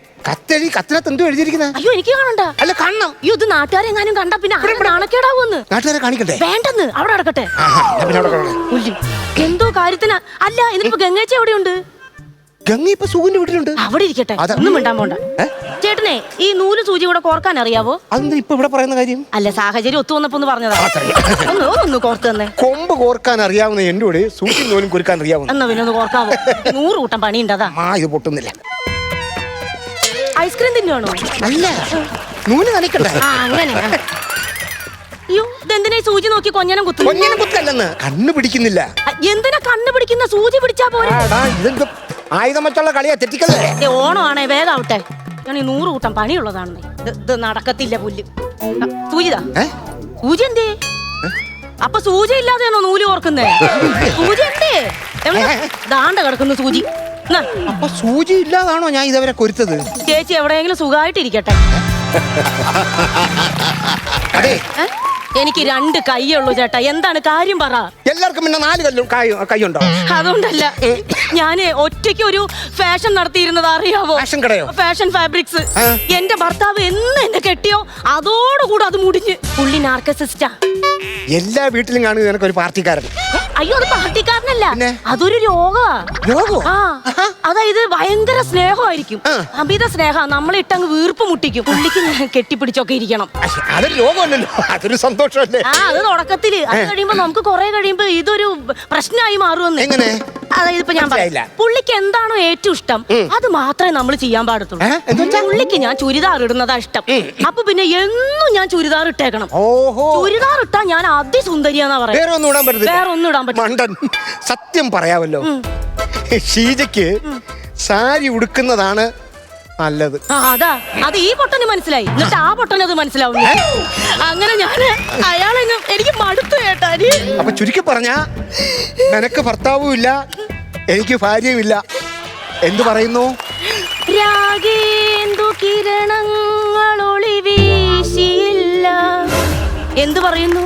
കത്തിനകത്ത് എന്തോ എഴുതിയിരിക്കുന്നത്? അയ്യോ എനിക്ക് കാണണ്ട. അല്ല കാണണം. ഇത് നാട്ടുകാരെങ്ങാനും കണ്ട പിന്നെ നാണക്കേടാവൂന്ന്. നാട്ടുകാരെ കാണിക്കട്ടെ? വേണ്ടെന്ന്, അവിടെ നടക്കട്ടെ. എന്തോ കാര്യത്തിനാ. അല്ല ഇതിപ്പോ ഗംഗേച്ചി എവിടെയുണ്ട്? ഗംഗ ഇപ്പൊ സുഖിന്റെ വീട്ടിലുണ്ട്. അവിടെ ഇരിക്കട്ടെ, ഒന്നും മിണ്ടാൻ പോണ്ട. ചേട്ടനെ ഈ നൂല് സൂചി കൂടെ കോർക്കാൻ അറിയാവോ? അതെന്താ ഇപ്പൊ ഇവിടെ പറയുന്ന കാര്യം? അല്ല, സാഹചര്യം ഒത്തു വന്നപ്പോ ഒന്ന് പറഞ്ഞതാ. ഒന്ന് കോർത്ത് തന്നെ. കൊമ്പ് കോർക്കാൻ അറിയാവുന്ന എന്റെ കൂടെ സൂചി നൂലും കുരുക്കാൻ അറിയാവുന്ന. എന്നാ പിന്നെ ഒന്ന് കോർക്കാവോ? 100 കൂട്ടം പണിയുണ്ടതാ. ഇത് പൊട്ടുന്നില്ല. ഐസ്ക്രീം തിന്നുവാണോ? അല്ല, നൂല് നനയ്ക്കട്ടെ. അങ്ങനെ. അയ്യോ, ഇതെന്തിനാ ഈ സൂചി നോക്കി കൊഞ്ഞനം കുത്തുന്നു? കൊഞ്ഞനം കുത്തല്ലെന്ന്, കണ്ണു പിടിക്കുന്നില്ല. എന്തിനാ കണ്ണ് പിടിക്കുന്ന? സൂചി പിടിച്ചാ പോരെ. ഇതെന്ത് ആയുധം വെച്ചുള്ള കളിയാ, തെറ്റിക്കല്ലേ? ഓണമാണേ, വേഗാവട്ടെ. ഞാൻ ഈ 100 കൂട്ടം പണിയുള്ളതാണെന്നേ. ഇത് നടക്കത്തില്ല പുല്ല്. സൂചിതാ. സൂചി എന്തേ? അപ്പൊ സൂചി ഇല്ലാതെയാണോ നൂല് ഓർക്കുന്നേ? സൂചി എന്തേ? ദാണ്ട കിടക്കുന്നു സൂചി. അപ്പൊ സൂചി ഇല്ലാതാണോ ഞാൻ ഇതുവരെ കൊരുത്തത്? ചേച്ചി എവിടെയെങ്കിലും സുഖമായിട്ടിരിക്കട്ടെ. അതെ, എനിക്ക് 2 കൈയുള്ളൂ ചേട്ടാ. എന്താണ് കാര്യം പറ. എല്ലാവർക്കും പിന്നെ 4 കൈയുണ്ടോ? അതുകൊണ്ടല്ല, ഞാന് ഒറ്റയ്ക്ക് ഒരു ഫാഷൻ നടത്തിയിരുന്നത് അറിയാവോ? ഫാഷൻ കടയോ? Fashion fabrics. എന്റെ ഭർത്താവ് എന്ന് എന്നെ കെട്ടിയോ അതോടുകൂടെ അത് മുടിഞ്ഞ്. പുള്ളി നാർക്കസിസ്റ്റാ. എല്ലാ വീട്ടിലും കാണുക നിനക്ക് ഒരു പാർട്ടിക്കാരൻ. അയ്യോ, അത് പാർട്ടിക്കാരനല്ല, അതൊരു രോഗമാ. അതായത് ഭയങ്കര സ്നേഹമായിരിക്കും, അമിത സ്നേഹ. നമ്മളെ ഇട്ടങ്ങ് വീർപ്പ് മുട്ടിക്കും. പുള്ളിക്ക് കെട്ടിപ്പിടിച്ചൊക്കെ ഇരിക്കണം. അതൊരു രോഗമല്ലല്ലോ, അതൊരു സന്തോഷമല്ലേ? അത് തുടക്കത്തില്. അത് കഴിയുമ്പോ നമുക്ക് കുറെ കഴിയുമ്പോ ഇതൊരു പ്രശ്നമായി മാറുമെന്ന്. എങ്ങനെ? അതായത് ഇപ്പൊ ഞാൻ പറയാം, പുള്ളിക്ക് എന്താണോ ഏറ്റവും ഇഷ്ടം അത് മാത്രമേ നമ്മൾ ചെയ്യാൻ പാടത്തുള്ളൂ. പുള്ളിക്ക് ഞാൻ ചുരിദാർ ഇടുന്നതാ ഇഷ്ടം. അപ്പൊ പിന്നെ എന്നും ഞാൻ ചുരിദാർ ഇട്ടേക്കണം. ചുരിദാർ ഇട്ടാ ഞാൻ അതിസുന്ദരിയാന്നാ പറയാം. വേറെ ഒന്നും ഇടാൻ പറ്റില്ല. മണ്ടൻ. സത്യം പറയാമല്ലോ, ഷീജയ്ക്ക് സാരി ഉടുക്കുന്നതാണ് നല്ലത്. അതാ, അത് ഈ പൊട്ടന് മനസ്സിലായി. എന്നിട്ട് ആ പൊട്ടന് അത് മനസ്സിലാവും. അങ്ങനെ ഞാന് അയാളെങ്ങും എനിക്ക് മടുത്തു കേട്ടാ. അപ്പൊ ചുരുക്കി പറഞ്ഞ, നിനക്ക് ഭർത്താവും ഇല്ല, എനിക്ക് ഭാര്യയും ഇല്ല. എന്തു പറയുന്നു? രാഗേന്ദു കിരണങ്ങൾ ഒളി വീശിയില്ല. എന്തു പറയുന്നു?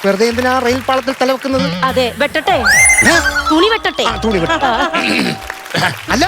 വെറുതെ എന്തിനാ റെയിൽ പാളത്തിൽ തലവെക്കുന്നത്? അതെ, വെട്ടട്ടെ, തുണി വെട്ടട്ടെ. തുണി വെട്ട. അല്ല,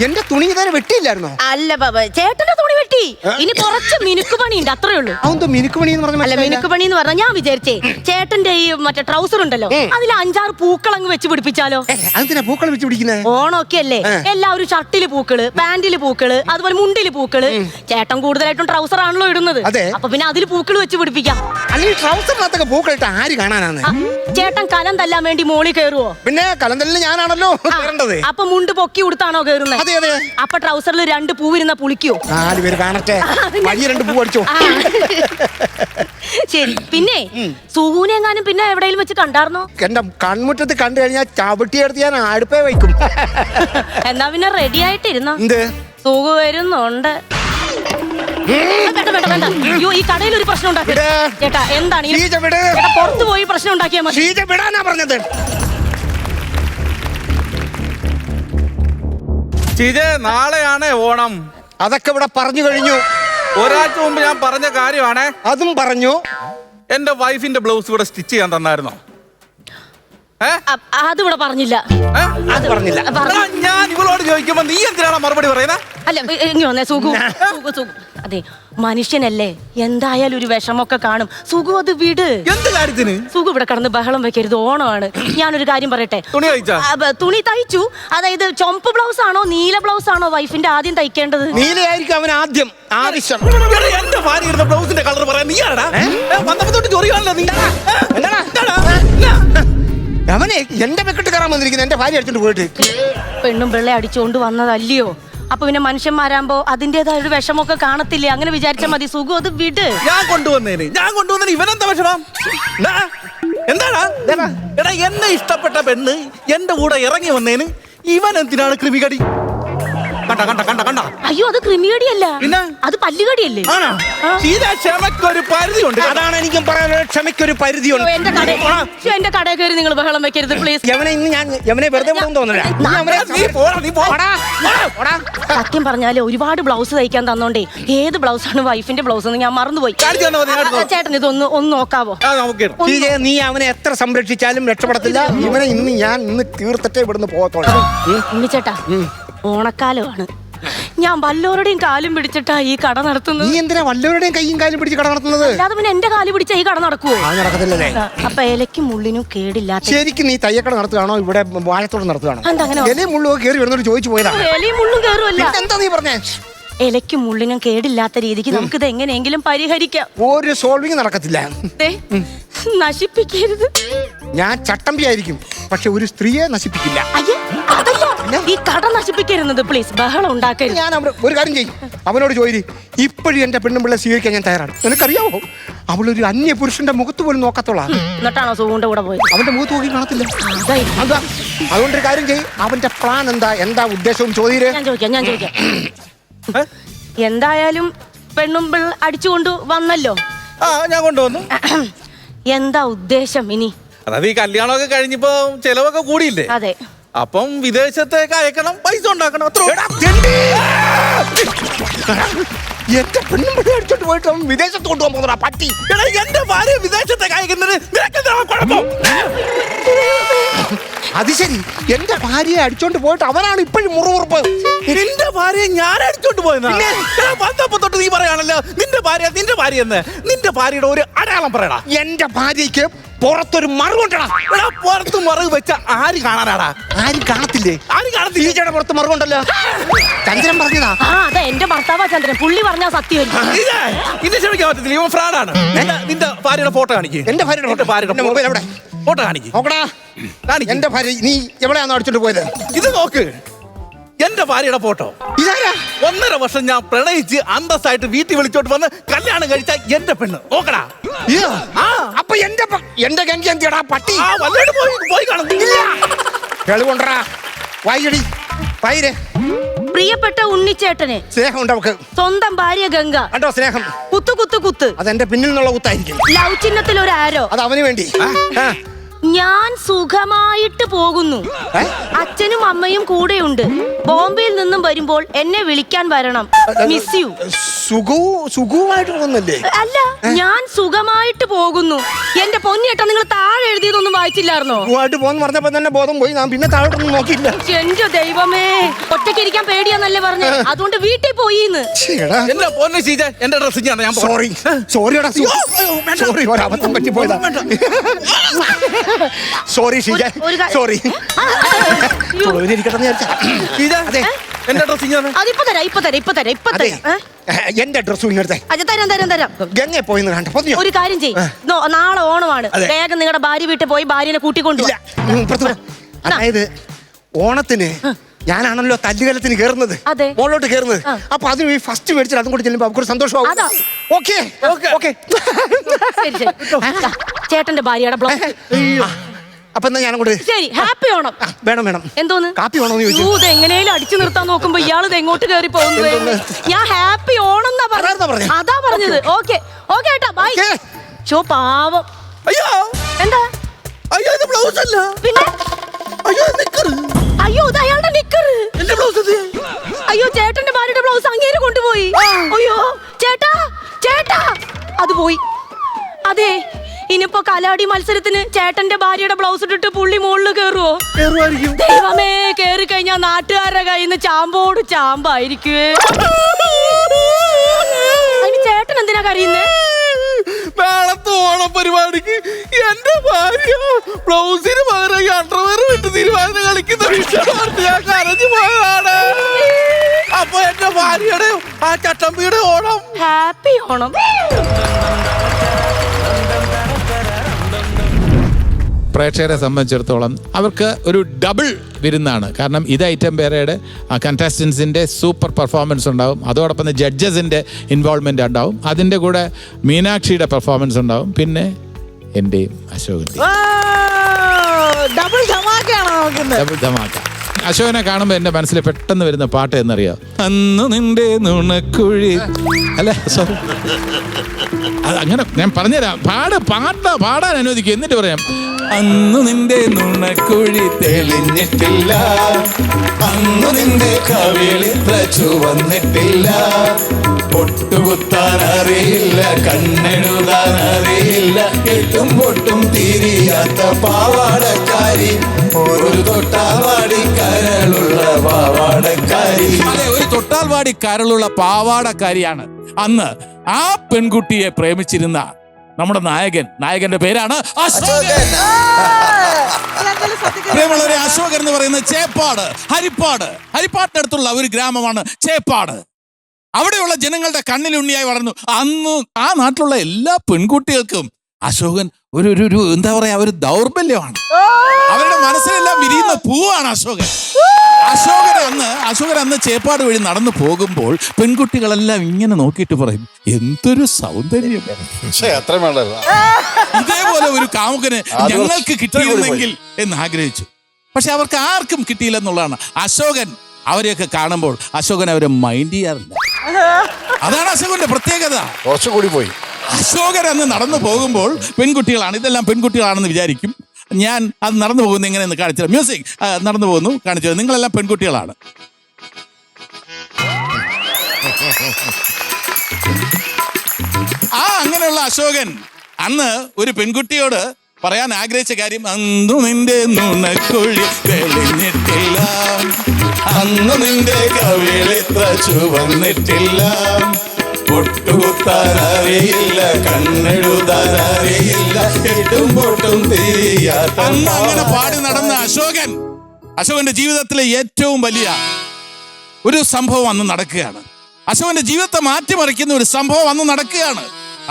എന്റെ തുണി ഇതുവരെ വെട്ടിയില്ലായിരുന്നോ? അല്ല ബാബാ, ചേട്ടന്റെ തുണി വെട്ടി. ഇനി കുറച്ച് മിനുക്ക് പണിയുണ്ട്, അത്രേ ഉള്ളൂ. അതെന്തോ മിനുക്ക് പണി എന്ന് പറഞ്ഞാൽ? അല്ല, മിനുക്ക് പണി എന്ന് പറഞ്ഞാൽ ഞാൻ വിചാരിച്ചേ ചേട്ടന്റെ ഈ മറ്റേ ട്രൗസർ ഉണ്ടല്ലോ, അതിൽ 5-6 പൂക്കളങ്ങ് വെച്ച് പിടിപ്പിച്ചാലോ? അതിനാ പൂക്കൾ വെച്ച് പിടിക്കുന്നത്? ഓണമൊക്കെ അല്ലേ, എല്ലാവരും ഷർട്ടില് പൂക്കള്, പാന്റില് പൂക്കള്, അതുപോലെ മുണ്ടില് പൂക്കള്. ചേട്ടൻ കൂടുതലായിട്ടും ട്രൗസർ ആണല്ലോ ഇടുന്നത്, അപ്പൊ പിന്നെ അതിൽ പൂക്കൾ വെച്ച് പിടിപ്പിക്കാം. അല്ലെങ്കിൽ ട്രൗസറിനകത്തൊക്കെ പൂക്കളിട്ട് ആര് കാണാനാണ്? ചേട്ടൻ കലം തല്ലാൻ വേണ്ടി മോളി കയറുവോ? പിന്നെ കലം തല്ലിന് ഞാനാണല്ലോ കയറേണ്ടത്. അപ്പൊ മുണ്ട് പൊക്കി ഉടുത്താണോ കയറുന്നത്? അപ്പൊ ട്രൗസറിൽ 2 പൂവിരുന്ന പുളിക്കോ? 4 പേര് കാണട്ടെ, വലിയ 2 പൂ അടിച്ചോ. ശരി. പിന്നെ സുഹൂനെങ്ങാനും പിന്നെ എവിടെയും വെച്ച് കണ്ടാർന്നോ? എന്റെ കൺമുറ്റത്ത് കണ്ടു കഴിഞ്ഞാൽ ചവിട്ടിയെടുത്ത് ഞാൻ അടുപ്പേ വയ്ക്കും. എന്നാ പിന്നെ റെഡി ആയിട്ടിരുന്നോ? എന്ത്? സുഖു വരുന്നുണ്ട്. അയ്യോ, ഈ കടയിൽ ഒരു പ്രശ്നം ഉണ്ടാക്കി ചേട്ടാ. എന്താണ് പുറത്തു പോയി പ്രശ്നം ഉണ്ടാക്കിയാൽ മതി. പറഞ്ഞത് നാളെയാണ് ഓണം. അതൊക്കെ ഇവിടെ പറഞ്ഞു കഴിഞ്ഞു. ഒരാഴ്ച മുമ്പ് ഞാൻ പറഞ്ഞ കാര്യമാണ്. അതും പറഞ്ഞു. എന്റെ വൈഫിന്റെ ബ്ലൗസ് ഇവിടെ സ്റ്റിച്ച് ചെയ്യാൻ തന്നായിരുന്നോ? അതിവിടെ പറഞ്ഞില്ല. അത് പറഞ്ഞില്ല. ഞാൻ ഇവളോട് ചോദിക്കുമ്പോ നീ എന്തിനാണ് മറുപടി പറയുന്നത്? അല്ല, ഇങ്ങനെ വന്നേ സുഖു. അതെ, മനുഷ്യനല്ലേ, എന്തായാലും ഒരു വിഷമൊക്കെ കാണും. സുഖു അത് വിട്. എന്ത് കാര്യത്തിന്? സുഖു ഇവിടെ കിടന്ന് ബഹളം വെക്കരുത്, ഓണമാണ്. ഞാനൊരു കാര്യം പറയട്ടെ. തുണി തയ്ച്ചു. അതായത് ചുമപ്പ് ബ്ലൗസ് ആണോ നീല ബ്ലൗസ് ആണോ വൈഫിന്റെ ആദ്യം തയ്ക്കേണ്ടത്? നീലയായിരിക്കും അവൻ ആദ്യം ആവശ്യം. എന്റെ ഭാര്യ ഇടുന്ന ബ്ലൗസിന്റെ കളർ പറയാൻ നീ ആടാ? വന്നപ്പോട്ട് ചൊറിയാണല്ലോ നീ. അവനെ എന്റെ വെക്കിട്ട് കയറാൻ വന്നിരിക്കുന്നു, എന്റെ ഭാര്യ അടിച്ചോണ്ട് പോയിട്ട്. പെണ്ണും പിള്ളെ അടിച്ചോണ്ട് വന്നതല്ലയോ? അപ്പൊ പിന്നെ മനുഷ്യന്മാരാകുമ്പോ അതിന്റേതായ ഒരു വിഷമൊക്കെ കാണത്തില്ലേ? അങ്ങനെ വിചാരിച്ചാൽ മതി. സുഖം അത് വിട്. ഞാൻ കൊണ്ടുവന്നേന് ഇവനെന്താ വിഷമം? എന്താടാ എടാ, എന്നെ ഇഷ്ടപ്പെട്ട പെണ്ണ് എന്റെ കൂടെ ഇറങ്ങി വന്നേന് ഇവൻ എന്തിനാണ് ക്രിമികടി? അയ്യോ, അത് ക്രിമികടിയല്ല, പിന്നെ അത് പല്ലുകടിയല്ലേ? ക്ഷമക്കൊരു പരിധിയുണ്ട്. അതാണ് എനിക്കും പറയാനുള്ളത്, ക്ഷമയ്ക്കൊരു പരിധിയുണ്ട്. എന്റെ കടയിൽ കയറി നിങ്ങൾ ബഹളം വെക്കരുത് പ്ലീസ്. യവനെ വെറുതെ സത്യം പറഞ്ഞാല് ഒരുപാട് ബ്ലൗസ് തയ്ക്കാൻ തന്നോണ്ടേ ഏത് ബ്ലൗസാണ് വൈഫിന്റെ ബ്ലൗസ് എന്ന് ഞാൻ മറന്നുപോയി. ചേട്ടൻ ഇതൊന്ന് നോക്കാവോ? നീ അവനെ എത്ര സംരക്ഷിച്ചാലും രക്ഷപ്പെടത്തില്ല. ഇവനെ ഇന്ന് തീർത്തിട്ടേ ഇവിടുന്ന് പോകത്തോളൂ. ഉണ്ണിച്ചേട്ടാ, ഓണക്കാലമാണ്. ഞാൻ വല്ലോരുടെയും കാലും പിടിച്ചിട്ടാ ഈ കട നടത്തുന്നത്. നീ എന്തിനാ വല്ലവരുടെയും കൈയും കാലും പിടിച്ച് കട നടത്തുന്നത്? അല്ലാതെ പിന്നെ എന്റെ കാല് പിടിച്ച ഈ കട നടക്കുവോ? അത് നടക്കത്തില്ലല്ലേ. അപ്പൊ ഇലയ്ക്കും മുള്ളിനും കേടില്ലാത്ത. ശരിക്കും നീ തയ്യക്കട നടത്തുകയാണോ ഇവിടെ വാഴത്തോട് നടത്തുകയാണോ? എന്താ അങ്ങനെ? ഇലയും മുള്ളും കയറി വരുന്നോട് ചോദിച്ചു പോയതാണ്. ഇലയും മുള്ളും കയറുമല്ല. എന്താ നീ പറഞ്ഞേ? ഇലയ്ക്കും മുള്ളിനും കേടില്ലാത്ത രീതിക്ക് നമുക്കിത് എങ്ങനെയെങ്കിലും പരിഹരിക്കാം. ഒരു സോൾവിങ് നടക്കത്തില്ല. ദേ, നശിപ്പിക്കരുത്. ഞാൻ ചട്ടമ്പി ആയിരിക്കും, പക്ഷെ ഒരു സ്ത്രീയെ നശിപ്പിക്കില്ല. അയ്യേ, അതല്ല, ഈ കട നശിപ്പിക്കരുത് പ്ലീസ്. ബഹളം ഉണ്ടാക്കരുത്. ഞാൻ ഒരു കാര്യം ചെയ്യും, അവനോട് ചോദിച്ചു. ഇപ്പോഴും എന്റെ പെണ്ണുമ്പിള്ളെ സ്വീകരിക്കാൻ ഞാൻ തയ്യാറാണ്. നിനക്കറിയാവോ, അവളൊരു അന്യ പുരുഷന്റെ മുഖത്ത് പോലും നോക്കത്തോളാം. എന്നിട്ടാണോ സുഖുവിന്റെ കൂടെ പോയത്? അവന്റെ മുഖത്ത് നോക്കി കാണത്തില്ല. അതായിരിക്കും. അതാ, അതുകൊണ്ടൊരു കാര്യം ചെയ്യും. അവന്റെ പ്ലാൻ എന്താ ഉദ്ദേശവും ചോദ്യം. ഞാൻ ചോദിക്കാം. എന്തായാലും പെണ്ണുമ്പിൾ അടിച്ചുകൊണ്ട് വന്നല്ലോ. ഞാൻ കൊണ്ടുവന്നു. എന്താ ഉദ്ദേശം ഇനി? അതായത് ഈ കല്യാണമൊക്കെ കഴിഞ്ഞപ്പോ ചെലവൊക്കെ കൂടിയില്ലേ? അതെ. അപ്പം വിദേശത്തേക്ക് അയക്കണം, പൈസ ഉണ്ടാക്കണം. എന്റെ പെണ്ണുമ്പിള്ളെ അടിച്ചോണ്ട് പോയിട്ട് അവൻ വിദേശത്ത് കൊണ്ടുപോകാൻ പോകുന്ന പറ്റി. എന്റെ ഭാര്യ വിദേശത്തേക്ക് അയക്കുന്നത് കുഴപ്പം? അത് ശരി, എന്റെ ഭാര്യയെ അടിച്ചോണ്ട് പോയിട്ട് അവനാണ് ഇപ്പോഴും മുറുമുറുപ്പ്. നിന്റെ ഭാര്യയെ ഞാൻ അടിച്ചോണ്ട് പോയെന്നാ? വന്നപ്പോ തൊട്ട് നീ പറയാണല്ലോ നിന്റെ ഭാര്യ എന്ന്. നിന്റെ ഭാര്യയുടെ ഒരു അടയാളം പറയടാ. എന്റെ ഭാര്യയ്ക്ക് പുറത്തൊരു മറുകൊണ്ടടാ. പുറത്ത് മറവ് വെച്ച ആര് കാണാനാടാ? ആരും കാണത്തില്ലേ? ഈച്ചയുടെ പുറത്ത് മറുകൊണ്ടല്ലോ. ചന്ദ്രൻ പറഞ്ഞതാ. അതെ, എന്റെ ഭർത്താവാ ചന്ദ്രൻ. പുള്ളി പറഞ്ഞാ സത്യം. ഇത് ക്ഷമിക്കാൻ പറ്റത്തില്ല, ഇവൻ ഫ്രോഡാണ്. നിന്റെ ഭാര്യയുടെ ഫോട്ടോ കാണിക്ക്. എന്റെ ഭാര്യയുടെ മൊബൈൽ എവിടെ? ഫോട്ടോ കാണിക്ക്. നോക്കടാ, എന്റെ ഭാര്യ നീ എവിടെയാണോ അടിച്ചോണ്ട് പോയത്? ഇത് നോക്ക്, എന്റെ ഭാര്യയുടെ ഫോട്ടോ. ഇതാരാ? 1.5 വർഷം ഞാൻ പ്രണയിച്ച് അന്തസ്സായിട്ട് വീട്ടിൽ വിളിച്ചോട്ട് വന്ന് കല്യാണം കഴിച്ച എന്റെ പെണ്ണ്. നോക്കടാ. അപ്പൊ എന്റെ ഗംഗി എന്തിയടാ പട്ടി? പോയി കാണും. തെളിവുണ്ടടാ. വായിടി, വായിരേ. പ്രിയപ്പെട്ട ഉണ്ണിച്ചേട്ടന് സ്നേഹം ഉണ്ട് അവക്ക്. സ്വന്തം ഭാര്യ ഗംഗ. കണ്ടോ സ്നേഹം? കുത്ത്. അതെന്റെ പിന്നിൽ നിന്നുള്ള കുത്തായിരിക്കും. ലവ് ചിഹ്നത്തിൽ ഒരു ആരോ. അത് അവന് വേണ്ടി. ഞാൻ സുഖമായിട്ട് പോകുന്നു. അച്ഛനും അമ്മയും കൂടെയുണ്ട്. ബോംബെയിൽ നിന്നും വരുമ്പോൾ എന്നെ വിളിക്കാൻ വരണം. Miss you. സുഖമായിട്ട് പോകുന്നല്ലേ? അല്ല, ഞാൻ സുഖമായിട്ട് പോകുന്നു. എന്റെ പൊന്നിയേട്ടാ, നിങ്ങൾ താഴെ എഴുതിയതൊന്നും വായിച്ചില്ലായിരുന്നോ? സുഖമായിട്ട് പോകുന്ന പറഞ്ഞപ്പോ തന്നെ ബോധം പോയി. ഞാൻ പിന്നെ താഴോട്ടൊന്നും നോക്കിയില്ല. എന്റെ ദൈവമേ, ഒറ്റയ്ക്ക് ഇരിക്കാൻ പേടിയാന്നല്ലേ പറഞ്ഞേ? അതുകൊണ്ട് വീട്ടിൽ പോയിന്ന്. എന്റെ പൊന്നു ശീജ, എന്റെ ഡ്രസ് ഞാൻ സോറി, ഒരബദ്ധം പറ്റിപ്പോയതാ. Sorry Sheeja, sorry. എന്റെ ഡ്രസ് എന്റെ ഡ്രസ്സും ഇങ്ങനത്തെ തരാം. ഗംഗ പോയിന്ന് കണ്ട. ഒരു കാര്യം ചെയ്യ്, നാളെ ഓണമാണ്. വേഗം നിങ്ങളുടെ ഭാര്യ വീട്ടിൽ പോയി ഭാര്യനെ കൂട്ടിക്കൊണ്ടുപോയി. അതായത് ഓണത്തിന് ഞാനാണല്ലോ തല്ലുകലത്തിന് കയറുന്നത്, മോളിലോട്ട് കയറുന്നത്. അപ്പൊ അതിന് ഈ ഫസ്റ്റ് മേടിച്ചാൽ അതും കൂടി ചെല്ലുമ്പോ അവർക്ക് സന്തോഷമാവും. ഓക്കെ. ചേട്ടന്റെ ഭാര്യയുടെ ബ്ലൗസ്. അപ്പൊ എന്നാ ഞാനും കൂടെ. ശരി, ഹാപ്പി ഓണം. വേണം. എന്തോന്ന്? കാപ്പി വേണമെന്ന് ചോദിച്ചു. ഇത് എങ്ങനെയും അടിച്ചു നിർത്താൻ നോക്കുമ്പോ ഇയാള് എങ്ങോട്ട് കയറി പോകുന്നത്? ഞാൻ ഹാപ്പി ഓണം എന്നാ പറഞ്ഞത്. അതാ പറഞ്ഞത്. ഓക്കെ ഏട്ടാ, ബൈ. ചോ പാവം. അയ്യോ, എന്താ? അയ്യോ, ഇത് ബ്ലൗസ് അല്ല. പിന്നെ? അയ്യോ, ഇത് അയാളുടെ നിക്കർ. എന്റെ ബ്ലൗസ്. അയ്യോ, ചേട്ടന്റെ ഭാര്യയുടെ ബ്ലൗസ് അങ്ങേര് കൊണ്ടുപോയി. അയ്യോ ചേട്ടാ, അത് പോയി. അതെ, ഇനിയിപ്പോ കലാടി മത്സരത്തിന് ചേട്ടന്റെ ഭാര്യയുടെ ബ്ലൗസ് ഇട്ടിട്ട് പുള്ളി മുകളിൽ കയറുവോ? ദൈവമേ, കേറി കഴിഞ്ഞാ നാട്ടുകാരുടെ കയ്യിൽ നിന്ന് ചാമ്പോട് ചാമ്പായിരിക്കുവേ. അതിന് ചേട്ടൻ എന്തിനാ കരയുന്നേ? നാളത്തെ ഓണം പരിപാടിക്ക് എന്റെ ഭാര്യ ബ്ലൗസിന് പകരം അണ്ടർവെയർ വിട്ട് തിരുവാതിര കളിക്കുന്ന ഞാൻ കരഞ്ഞു പോയതാണ്. അപ്പൊ എന്റെ ഭാര്യയുടെ ആ ചട്ടമ്പിയുടെ ഓണം. ഹാപ്പി ഓണം. പ്രേക്ഷകരെ സംബന്ധിച്ചിടത്തോളം അവർക്ക് ഒരു ഡബിൾ വിരുന്നാണ്. കാരണം ഇത് ഐറ്റം പേരയുടെ കണ്ടസ്റ്റൻസിൻ്റെ സൂപ്പർ പെർഫോമൻസ് ഉണ്ടാവും, അതോടൊപ്പം ജഡ്ജസിൻ്റെ ഇൻവോൾവ്മെൻ്റ് ഉണ്ടാവും, അതിൻ്റെ കൂടെ മീനാക്ഷിയുടെ പെർഫോമൻസ് ഉണ്ടാവും, പിന്നെ എൻ്റെയും അശോകിൻ്റെയും ഡബിൾ ധമാക്ക. അശോകനെ കാണുമ്പോൾ എൻ്റെ മനസ്സിൽ പെട്ടെന്ന് വരുന്ന പാട്ട് എന്നറിയാം, അന്ന് നിന്റെ നുണക്കുഴി. അല്ലേ? സോറി, അങ്ങനെ ഞാൻ പറഞ്ഞുതരാം. പാടാൻ അനുവദിക്കും, എന്നിട്ട് പറയാം. അന്നു നിന്റെ നുണക്കുഴി തെളിഞ്ഞിട്ടില്ല, അന്നു നിന്റെ കവിളിത്ര ചുവന്നിട്ടില്ല, പൊട്ടുകുത്താൻ അറിയില്ല, കണ്ണെഴുതാൻ അറിയില്ല, എട്ടും പൊട്ടും തിരിയാത്ത പാവാടക്കാരി, ഒരു തൊട്ടാവാടി കരളുള്ള പാവാടക്കാരി. ഒരു തൊട്ട കണ്ടാൽവാടിക്കാരുള്ള പാവാടക്കാരിയാണ്. അന്ന് ആ പെൺകുട്ടിയെ പ്രേമിച്ചിരുന്ന നമ്മുടെ നായകന്റെ പേരാണ് അശോകൻ. പ്രിയമുള്ളവരെ, അശോകൻ എന്ന് പറയുന്നത് ചേപ്പാട്, ഹരിപ്പാടിനടുത്തുള്ള ഒരു ഗ്രാമമാണ് ചേപ്പാട്. അവിടെയുള്ള ജനങ്ങളുടെ കണ്ണിലുണ്ണിയായി വളർന്നു. അന്ന് ആ നാട്ടിലുള്ള എല്ലാ പെൺകുട്ടികൾക്കും അശോകൻ ഒരു എന്താ പറയാ, ഒരു ദൗർബല്യമാണ്. അവരുടെ മനസ്സിലെല്ലാം വിരിയുന്ന പൂവാണ് അശോകൻ. അശോകൻ അന്ന് ചേപ്പാട് വഴി നടന്നു പോകുമ്പോൾ പെൺകുട്ടികളെല്ലാം ഇങ്ങനെ നോക്കിയിട്ട് പറയും, എന്തൊരു സൗന്ദര്യം, ഇതേപോലെ ഒരു കാമുകന് ഞങ്ങൾക്ക് കിട്ടിയിരുന്നെങ്കിൽ എന്ന് ആഗ്രഹിച്ചു. പക്ഷെ അവർക്ക് ആർക്കും കിട്ടിയില്ലെന്നുള്ളതാണ്. അശോകൻ അവരെയൊക്കെ കാണുമ്പോൾ അശോകൻ അവരെ മൈൻഡ് ചെയ്യാറില്ല. അതാണ് അശോകന്റെ പ്രത്യേകത. കുറച്ചുകൂടി പോയി. അശോകൻ അന്ന് നടന്നു പോകുമ്പോൾ പെൺകുട്ടികളാണ്, ഇതെല്ലാം പെൺകുട്ടികളാണെന്ന് വിചാരിക്കും. ഞാൻ അത് നടന്നു പോകുന്നത് എങ്ങനെയെന്ന് കാണിച്ചത്. മ്യൂസിക് നടന്നു പോകുന്നു, കാണിച്ചത്. നിങ്ങളെല്ലാം പെൺകുട്ടികളാണ്. അങ്ങനെയുള്ള അശോകൻ അന്ന് ഒരു പെൺകുട്ടിയോട് പറയാൻ ആഗ്രഹിച്ച കാര്യം, അന്നു നിന്റെ നുണക്കുഴി തെളിഞ്ഞിട്ടില്ല, അന്നു നിന്റെ കവിളിത്ര ചുവന്നിട്ടില്ല, പൊട്ടുകുത്താനറിയില്ല, കണ്ണെഴുതാനറിയില്ല, എട്ടും പൊട്ടും തിരിയാത്ത. അന്ന് അങ്ങനെ പാടി നടന്ന അശോകന്റെ ജീവിതത്തിലെ ഏറ്റവും വലിയ ഒരു സംഭവം അന്ന് നടക്കുകയാണ്. അശോകന്റെ ജീവിതത്തെ മാറ്റിമറിക്കുന്ന ഒരു സംഭവം അന്ന് നടക്കുകയാണ്.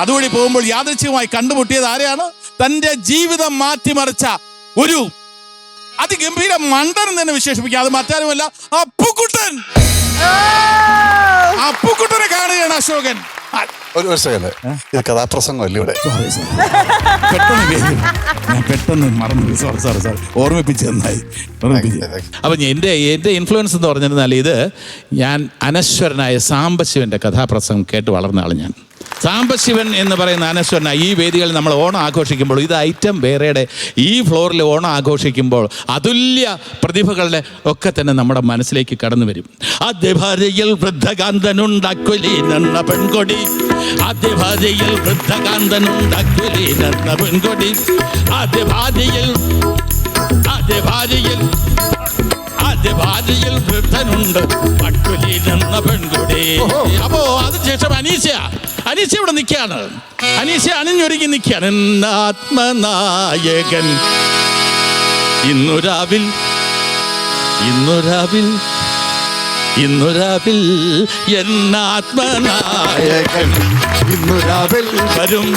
അതുവഴി പോകുമ്പോൾ യാദൃച്ഛികമായി കണ്ടുമുട്ടിയത് ആരെയാണ്? തന്റെ ജീവിതം മാറ്റിമറിച്ച ഒരു അതിഗംഭീര മണ്ടൻ എന്ന് തന്നെ വിശേഷിപ്പിക്കുക. അത് മറ്റാരുമല്ല, അപ്പുക്കുട്ടനെ കാണുകയാണ് അശോകൻ. ഒരു സെക്കൻഡ്, ഇത് കഥാപ്രസംഗമല്ലേ ഇവിടെ? പെട്ടെന്ന് മറന്നു. സോറി, ഓർമ്മിപ്പിച്ച് നന്നായി. അപ്പൊ എന്റെ ഇൻഫ്ലുവൻസ് എന്ന് പറഞ്ഞിരുന്നാൽ, ഇത് ഞാൻ അനശ്വരനായ സാംബശിവന്റെ കഥാപ്രസംഗം കേട്ട് വളർന്ന ആള്. ഞാൻ സാംബശിവൻ എന്ന് പറയുന്ന അനശ്വരനായ ഈ വേദികളിൽ നമ്മൾ ഓണം ആഘോഷിക്കുമ്പോൾ, ഇത് ഐറ്റം വേറെയുടെ ഈ ഫ്ലോറിൽ ഓണം ആഘോഷിക്കുമ്പോൾ അതുല്യ പ്രതിഭകളുടെ ഒക്കെ തന്നെ നമ്മുടെ മനസ്സിലേക്ക് കടന്നു വരും. ആദ്യഭാര്യയിൽ വൃദ്ധകാന്തനുണ്ടാക്കുലീനെന്ന പെൺകൊടി, ആദ്യഭാര്യയിൽ വൃദ്ധകാന്തനുണ്ടാക്കുലീനെന്ന പെൺകൊടി, ആദ്യഭാര്യയിൽ വൃദ്ധനുണ്ട് അക്കുലീനെന്ന പെൺകുടി. അപ്പോ അതിനുശേഷം അനീഷ ഇവിടെ നിൽക്കുകയാണ്. അനീഷ അണിഞ്ഞൊരുങ്ങി നിൽക്കുകയാണ്. ആത്മനായകൻ ഇന്നുരാവിൽ എന്നാത്മനായകൻ ഇന്നുരാവിൽ വരും,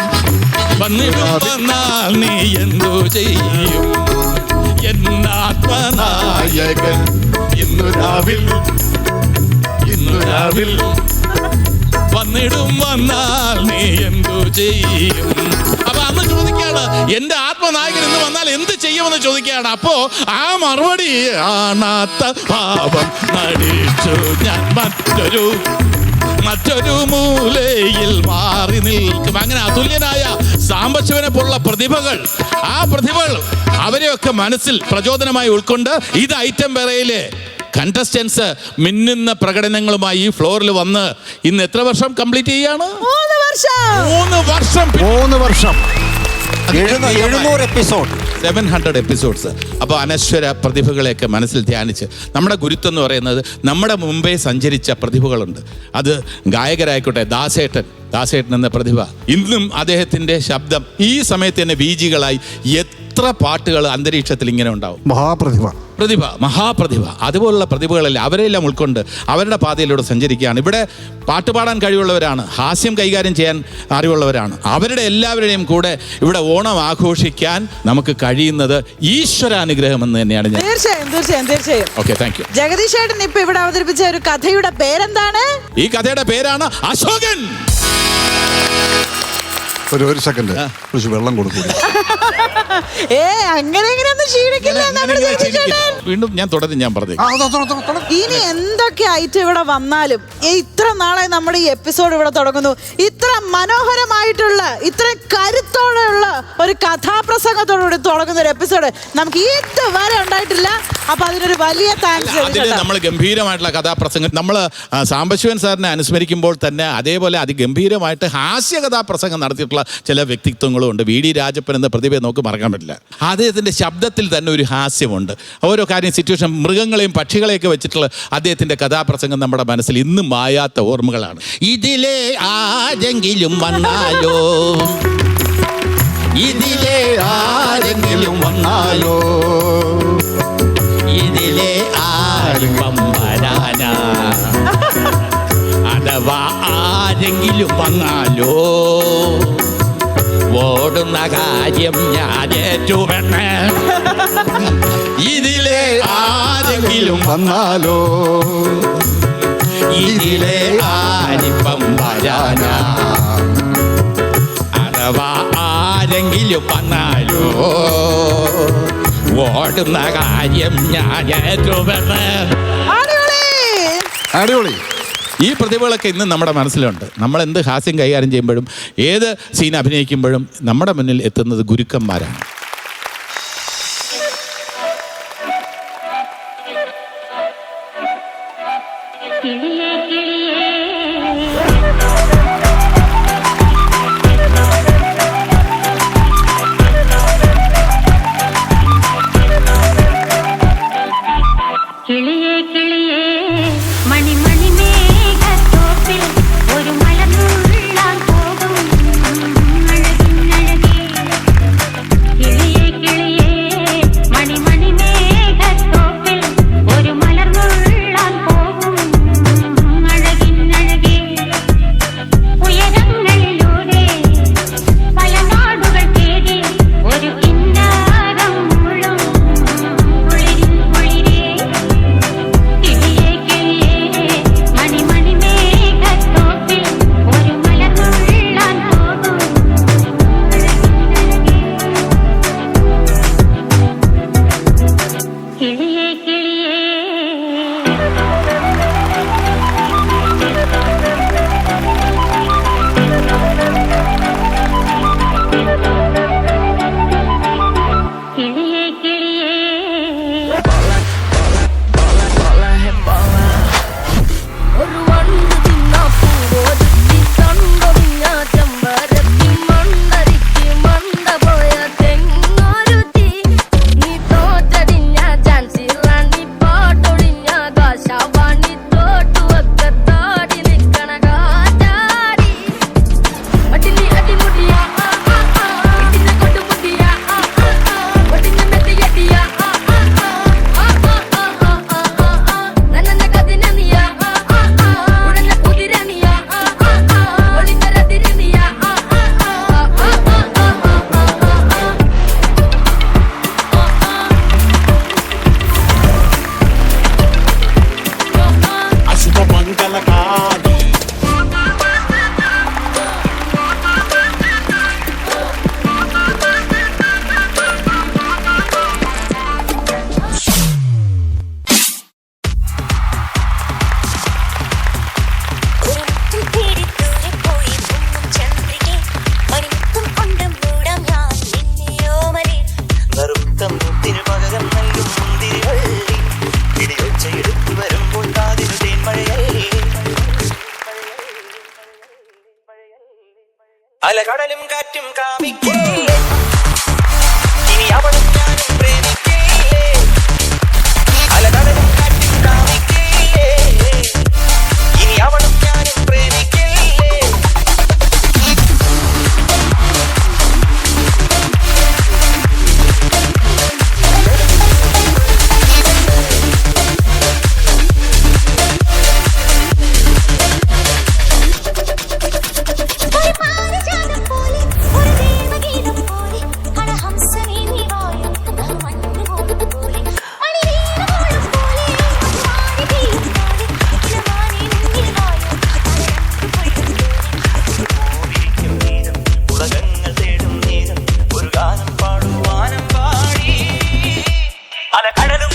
വന്നിടുന്നാൽ നീ എന്തു ചെയ്യും? എന്നാത്മനായകൻ ഇന്നുരാവിൽ വന്നാൽ നീ എന്തു ചെയ്യും? അപ്പൊ അന്ന് ചോദിക്കുകയാണ്, എന്റെ ആത്മനായകൻ എന്ന് വന്നാൽ എന്ത് ചെയ്യുമെന്ന് ചോദിക്കുകയാണ്. അപ്പോ ആ മറുപടി, കാണാത്ത പാപം നടിച്ചു ഞാൻ മറ്റൊരു മൂലയിൽ മാറി നിൽക്കും. അങ്ങനെ അതുല്യനായ സാംബശിവനെ പോലുള്ള പ്രതിഭകൾ, ആ പ്രതിഭകൾ അവരെയൊക്കെ മനസ്സിൽ പ്രചോദനമായി ഉൾക്കൊണ്ട് ഇത് ഐറ്റം വേറയിലെ കണ്ടസ്റ്റൻസ് മിന്നുന്ന പ്രകടനങ്ങളുമായി ഈ ഫ്ലോറിൽ വന്ന് ഇന്ന് എത്ര വർഷം കംപ്ലീറ്റ് ചെയ്യാണ്? 3 വർഷം 700 എപ്പിസോഡ്, 700 എപ്പിസോഡ്സ്. അപ്പോൾ അനശ്വര പ്രതിഭകളെയൊക്കെ മനസ്സിൽ ധ്യാനിച്ച്, നമ്മുടെ ഗുരുത്വം എന്ന് പറയുന്നത് നമ്മുടെ മുമ്പേ സഞ്ചരിച്ച പ്രതിഭകളുണ്ട്. അത് ഗായകരായിക്കോട്ടെ, ദാസേട്ടൻ എന്ന പ്രതിഭ, ഇന്നും അദ്ദേഹത്തിൻ്റെ ശബ്ദം ഈ സമയത്ത് തന്നെ ബീജികളായി എത്ര പാട്ടുകൾ അന്തരീക്ഷത്തിൽ ഇങ്ങനെ ഉണ്ടാവും. മഹാപ്രതിഭ അതുപോലുള്ള പ്രതിഭകളെല്ലാം അവരെല്ലാം ഉൾക്കൊണ്ട് അവരുടെ പാതയിലൂടെ സഞ്ചരിക്കുകയാണ്. ഇവിടെ പാട്ടുപാടാൻ കഴിവുള്ളവരാണ്, ഹാസ്യം കൈകാര്യം ചെയ്യാൻ അറിവുള്ളവരാണ്. അവരുടെ എല്ലാവരുടെയും കൂടെ ഇവിടെ ഓണം ആഘോഷിക്കാൻ നമുക്ക് കഴിയുന്നത് ഈശ്വരാനുഗ്രഹം എന്ന് തന്നെയാണ് ഞാൻ. തീർച്ചയായും. Okay, thank you. ജഗദീഷ് ചേട്ടൻ ഇപ്പൊ ഇവിടെ അവതരിപ്പിച്ച ഒരു കഥയുടെ പേരെന്താണ്? ഈ കഥയുടെ പേരാണ് അശോകൻ. ഒരു സെക്കൻഡ്, കുറച്ച് വെള്ളം കൊടുക്കൂ. വീണ്ടും ഞാൻ തുടർന്ന് ഞാൻ പറഞ്ഞു, ഇനി എന്തൊക്കെ ഐറ്റം ഇവിടെ വന്നാലും, ഇത്ര നാളെ നമ്മുടെ ഈ എപ്പിസോഡ് ഇവിടെ തുടങ്ങുന്നു, ഇത്ര മനോഹരമായിട്ടുള്ള, ഇത്ര കരുത്തോടെയുള്ള ഒരു കഥാപ്രസംഗത്തോടുകൂടി തുടങ്ങുന്ന ഒരു എപ്പിസോഡ് നമുക്ക് ഇതുവരെ ഉണ്ടായിട്ടില്ല. അപ്പൊ അതിനൊരു വലിയ താങ്ക്സ്. അതിൽ നമ്മൾ ഗംഭീരമായിട്ടുള്ള കഥാപ്രസംഗം നമ്മൾ സാംബശിവൻ സാറിനെ അനുസ്മരിക്കുമ്പോൾ തന്നെ അതേപോലെ അതിഗംഭീരമായിട്ട് ഹാസ്യ കഥാപ്രസംഗം നടത്തിയിട്ടുള്ള ചില വ്യക്തിത്വങ്ങളും ഉണ്ട്. വി ഡി രാജപ്പൻ എന്ന പ്രതിഭയെ നമുക്ക് മറക്കാൻ പറ്റില്ല. അദ്ദേഹത്തിൻ്റെ ശബ്ദത്തിൽ തന്നെ ഒരു ഹാസ്യമുണ്ട്. ഓരോ കാര്യം സിറ്റുവേഷൻ മൃഗങ്ങളെയും പക്ഷികളെയൊക്കെ വെച്ചിട്ടുള്ള അദ്ദേഹത്തിൻ്റെ കഥാപ്രസംഗം നമ്മുടെ മനസ്സിൽ ഇന്നും മായാത്ത ഓർമ്മകളാണ്. ഇതിലെ ആരെങ്കിലും വന്നാലോ, ഇതിലെ ആരെങ്കിലും വന്നാലോ, ഇതിലെ ആരും വരാനാ, അഥവാ ആരെങ്കിലും വന്നാലോ ഓടുന്ന കാര്യം ഞാൻ ഏറ്റുവെന്ന്. ഇതിലെ ആരെങ്കിലും വന്നാലോ, ഇതിലെ ആരിപ്പം വരാനാ, അഥവാ ആരെങ്കിലും വന്നാലോ ഓടുന്ന കാര്യം ഞാൻ ഏറ്റുവെന്ന്. അടിപൊളി. ഈ പ്രതിഭകളൊക്കെ ഇന്ന് നമ്മുടെ മനസ്സിലുണ്ട്. നമ്മൾ എന്ത് ഹാസ്യം കൈകാര്യം ചെയ്യുമ്പോഴും ഏത് സീൻ അഭിനയിക്കുമ്പോഴും നമ്മുടെ മുന്നിൽ എത്തുന്നത് ഗുരുക്കന്മാരാണ്. അലകടലും കാറ്റും കാമിക്കേ ഇനി അവളും ഞാനും പ്രേമിക്കേ അലകടലും കാറ്റും കാമിക്കേ ഇനി അവളും ഞാനും പ്രേമിക്കേ അലകടലും